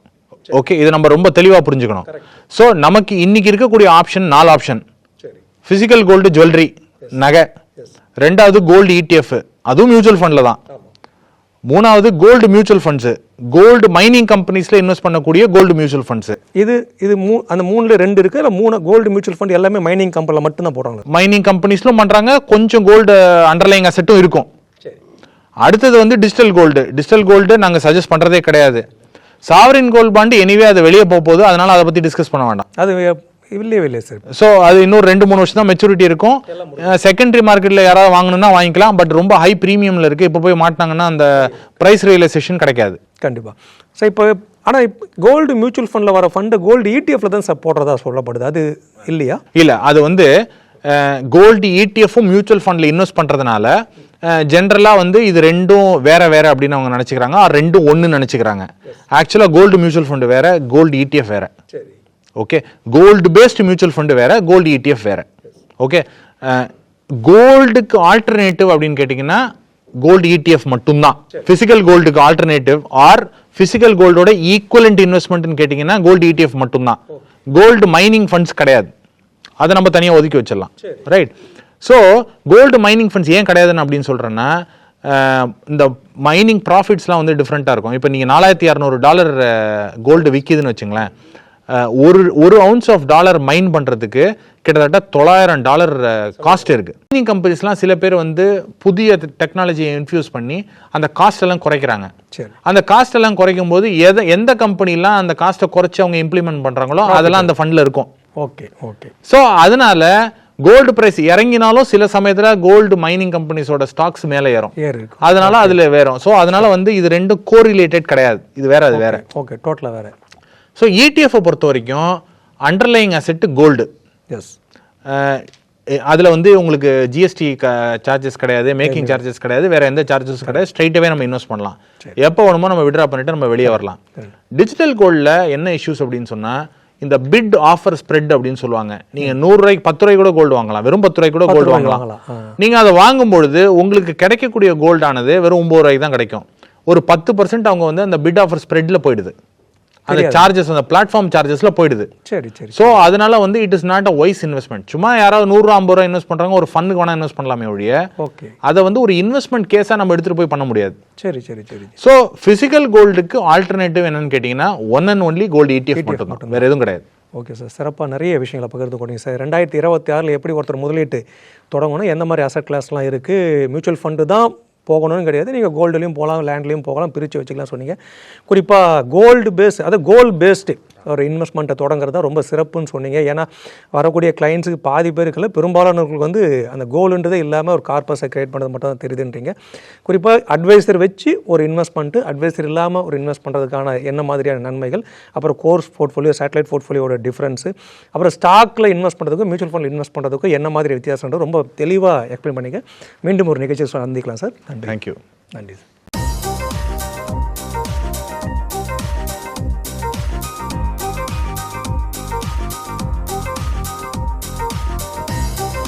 ஓகே, இதை நம்ம ரொம்ப தெளிவாக புரிஞ்சுக்கணும். ஸோ நமக்கு இன்னைக்கு இருக்கக்கூடிய option 4 option. Physical gold jewellery நகை, 2வது கோல்டு இடிஎஃப் அதுவும் மியூச்சுவல் ஃபண்டில் தான், 3வது gold mutual funds gold mining கம்பெனிஸில் இன்வெஸ்ட் பண்ணக்கூடிய கோல்டு மியூச்சுவல் ஃபண்ட்ஸு. இது அந்த 3ல் 2 இருக்குது. இல்லை 3 கோல்டு மியூச்சுவல் ஃபண்ட் எல்லாமே மைனிங் கம்பெனியில் மட்டும்தான் போடுறாங்க. மைனிங் கம்பெனிஸ்லும் பண்ணுறாங்க, கொஞ்சம் கோல்டு அண்டர்லைங் அசெட்டும் இருக்கும். அடுத்தது வந்து டிஜிட்டல் கோல்டு நாங்கள் சஜஸ்ட் பண்ணுறதே கிடையாது. சாவரின் கோல்டு பாண்டு எனிவே அது வெளியே போகுது, அதனால அதை பற்றி டிஸ்கஸ் பண்ண வேண்டாம். அது இல்லையே சார். ஸோ அது இன்னும் 2-3 வருஷம் தான் மெச்சூரிட்டி இருக்கும். செகண்டரி மார்க்கெட்டில் யாராவது வாங்கணும்னா வாங்கிக்கலாம், பட் ரொம்ப ஹை ப்ரீமியமில் இருக்குது. இப்போ போய் மாட்டினாங்கன்னா அந்த ப்ரைஸ் ரியலைசேஷன் கிடைக்காது. கண்டிப்பாக சார். இப்போ ஆனால் இப்போ கோல்டு மியூச்சுவல் ஃபண்டில் வர ஃபண்டு கோல்டு இடிஎஃப்ல தான் சார் போடுறதா சொல்லப்படுது, அது இல்லையா? இல்லை, அது வந்து கோல்டு இடிஎஃப்பும் மியூச்சுவல் ஃபண்டில் இன்வெஸ்ட் பண்ணுறதுனால ஜென்ரலாக வந்து இது ரெண்டும் வேற அப்படின்னு அவங்க நினச்சிக்கிறாங்க, ரெண்டும் ஒன்று நினச்சிக்கிறாங்க. ஆக்சுவலாக கோல்டு மியூச்சுவல் ஃபண்டு வேற, கோல்டு இடிஎஃப் வேற. Okay, gold based mutual fund வேற, கோல்டு இடிஎஃப் வேற. ஓகே, கோல்டுக்கு ஆல்டர்னேட்டிவ் அப்படின்னு கேட்டிங்கன்னா கோல்டு இடிஎஃப் மட்டும்தான். பிசிக்கல் கோல்டுக்கு ஆல்டர்னேட்டிவ் ஆர் பிசிக்கல் கோல்டோட ஈக்குவலண்ட் இன்வெஸ்ட்மெண்ட்னு கேட்டிங்கன்னா கோல்டு இடிஎஃப் மட்டும்தான். கோல்டு மைனிங் ஃபண்ட்ஸ் கிடையாது, அதை நம்ம தனியாக ஒதுக்கி வச்சிடலாம். Right. So gold mining funds ஏன் கிடையாதுன்னு அப்படின்னு சொல்கிறேன்னா, இந்த மைனிங் ப்ராஃபிட்ஸ்லாம் வந்து டிஃப்ரெண்ட்டாக இருக்கும். இப்போ நீங்கள் $4,600 கோல்டு விற்கிதுன்னு வச்சுங்களேன், ஒரு ounce ஆஃப் டாலர் மைன் பண்ணுறதுக்கு கிட்டத்தட்ட $900 காஸ்ட் இருக்குது. மைனிங் கம்பெனிஸ்லாம் சில பேர் வந்து புதிய டெக்னாலஜியை இன்ஃபியூஸ் பண்ணி அந்த காஸ்ட் எல்லாம் குறைக்கிறாங்க. அந்த காஸ்ட் எல்லாம் குறைக்கும் போது எந்த கம்பெனிலாம் அந்த காஸ்ட்டை குறைச்சி அவங்க இம்ப்ளிமெண்ட் பண்ணுறாங்களோ அதெல்லாம் அந்த ஃபண்டில் இருக்கும். ஓகே. ஸோ அதனால கோல்டு பிரைஸ் இறங்கினாலும் சில சமயத்துல கோல்டு மைனிங் கம்பெனிஸோட ஸ்டாக்ஸ் மேலே ஏறும், அதனால அதுல வேறும். ஸோ அதனால வந்து இது ரெண்டும் கோரிலேட்டட் கிடையாது, இது வேற அது வேற. ஓகே, டோட்டலா வேற. ஸோ இடிஎஃப் பொறுத்த வரைக்கும் அண்டர்லைங் அசெட் கோல்டு. எஸ். அதில் வந்து உங்களுக்கு ஜிஎஸ்டி சார்ஜஸ் கிடையாது, மேக்கிங் சார்ஜஸ் கிடையாது, வேற எந்த சார்ஜஸ் கிடையாது. ஸ்ட்ரைட்டாகவே நம்ம இன்வெஸ்ட் பண்ணலாம், எப்போ வேணுமோ நம்ம விட்ரா பண்ணிட்டு நம்ம வெளியே வரலாம். டிஜிட்டல் கோல்டில் என்ன இஷ்யூஸ் அப்படின்னு சொன்னால், இந்த பிட் ஆஃபர் ஸ்ப்ரெட் அப்படின்னு சொல்லுவாங்க. நீங்க 100 ரூபாய்க்கு 10 ரூபாய்க்கு கூட கோல்டு வாங்கலாம், வெறும் 10 ரூபாய்க்கு கூட கோல்டு வாங்கலாம். நீங்க அதை வாங்கும்பொழுது உங்களுக்கு கிடைக்கக்கூடிய கோல்டானது வெறும் 9 ரூபாய்க்கு தான் கிடைக்கும். ஒரு 10% அவங்க வந்து அந்த பிட் ஆஃபர் ஸ்ப்ரெட்ல போயிடுது, அந்த சார்ஜஸ் அந்த பிளாட்ஃபார்ம் சார்ஜஸ்ல போயிடுது. சரி. ஸோ அதனால வந்து it is not a wise investment. சும்மா யாராவது 100 ரூபா 50 ரூபா இன்வெஸ்ட் பண்றாங்க, ஒரு ஃபண்டுக்கு வேணா இன்வெஸ்ட் பண்ணலாமே ஒழிய அதை வந்து ஒரு இன்வெஸ்ட்மெண்ட் கேஸா நம்ம எடுத்துட்டு போய் பண்ண முடியாது. சரி. ஸோ பிசிக்கல் கோல்டுக்கு ஆல்டர்னேட்டிவ் என்னன்னு கேட்டீங்கன்னா one and only gold ETF மட்டும், வேற எதுவும் கிடையாது. ஓகே சார், சிறப்பாக நிறைய விஷயங்களை பகிர்ந்து கொண்டீங்க சார். 2026 எப்படி ஒருத்தர் முதலீட்டு தொடங்கணும், எந்த மாதிரி அசட் கிளாஸ்லாம் இருக்குது, மியூச்சுவல் ஃபண்டு தான் போகணும்னு கிடையாது, நீங்கள் கோல்டுலையும் போகலாம், லேண்ட்லேயும் போகலாம், பிரித்து வச்சுக்கலாம் சொன்னீங்க. குறிப்பாக கோல்டு பேஸ்ட், அது கோல்டு பேஸ்டு ஒரு இன்வெஸ்ட்மெண்ட்டை தொடங்குறது தான் ரொம்ப சிறப்புன்னு சொன்னீங்க. ஏன்னா வரக்கூடிய கிளைண்ட்ஸுக்கு பாதி பேருக்குள்ள பெரும்பாலானவர்களுக்கு வந்து அந்த கோல்டுன்றதே இல்லாமல் ஒரு கார்பஸை கிரியேட் பண்ணுறது மட்டும் தான் தெரியுதுன்றீங்க. குறிப்பாக அட்வைசர் வச்சு ஒரு இன்வெஸ்ட்மெண்ட்டு, அட்வைசர் இல்லாமல் ஒரு இன்வெஸ்ட் பண்ணுறதுக்கான என்ன மாதிரியான நன்மைகள், அப்புறம் கோர்ஸ் போர்ட்ஃபோலியோ, சேட்டலைட் போர்ட்ஃபோலியோட டிஃப்ரென்ஸு, அப்புறம் ஸ்டாக்கில் இன்வெஸ்ட் பண்ணுறதுக்கும் மியூச்சுவல் ஃபண்டில் இன்வெஸ்ட் பண்ணுறதுக்கும் என்ன மாதிரி வித்தியாசம்ன்றது ரொம்ப தெளிவாக எக்ஸ்பிளைன் பண்ணிங்க. மீண்டும் ஒரு நிகழ்ச்சி சந்திக்கலாம் சார். தேங்க்யூ. நன்றி சார்.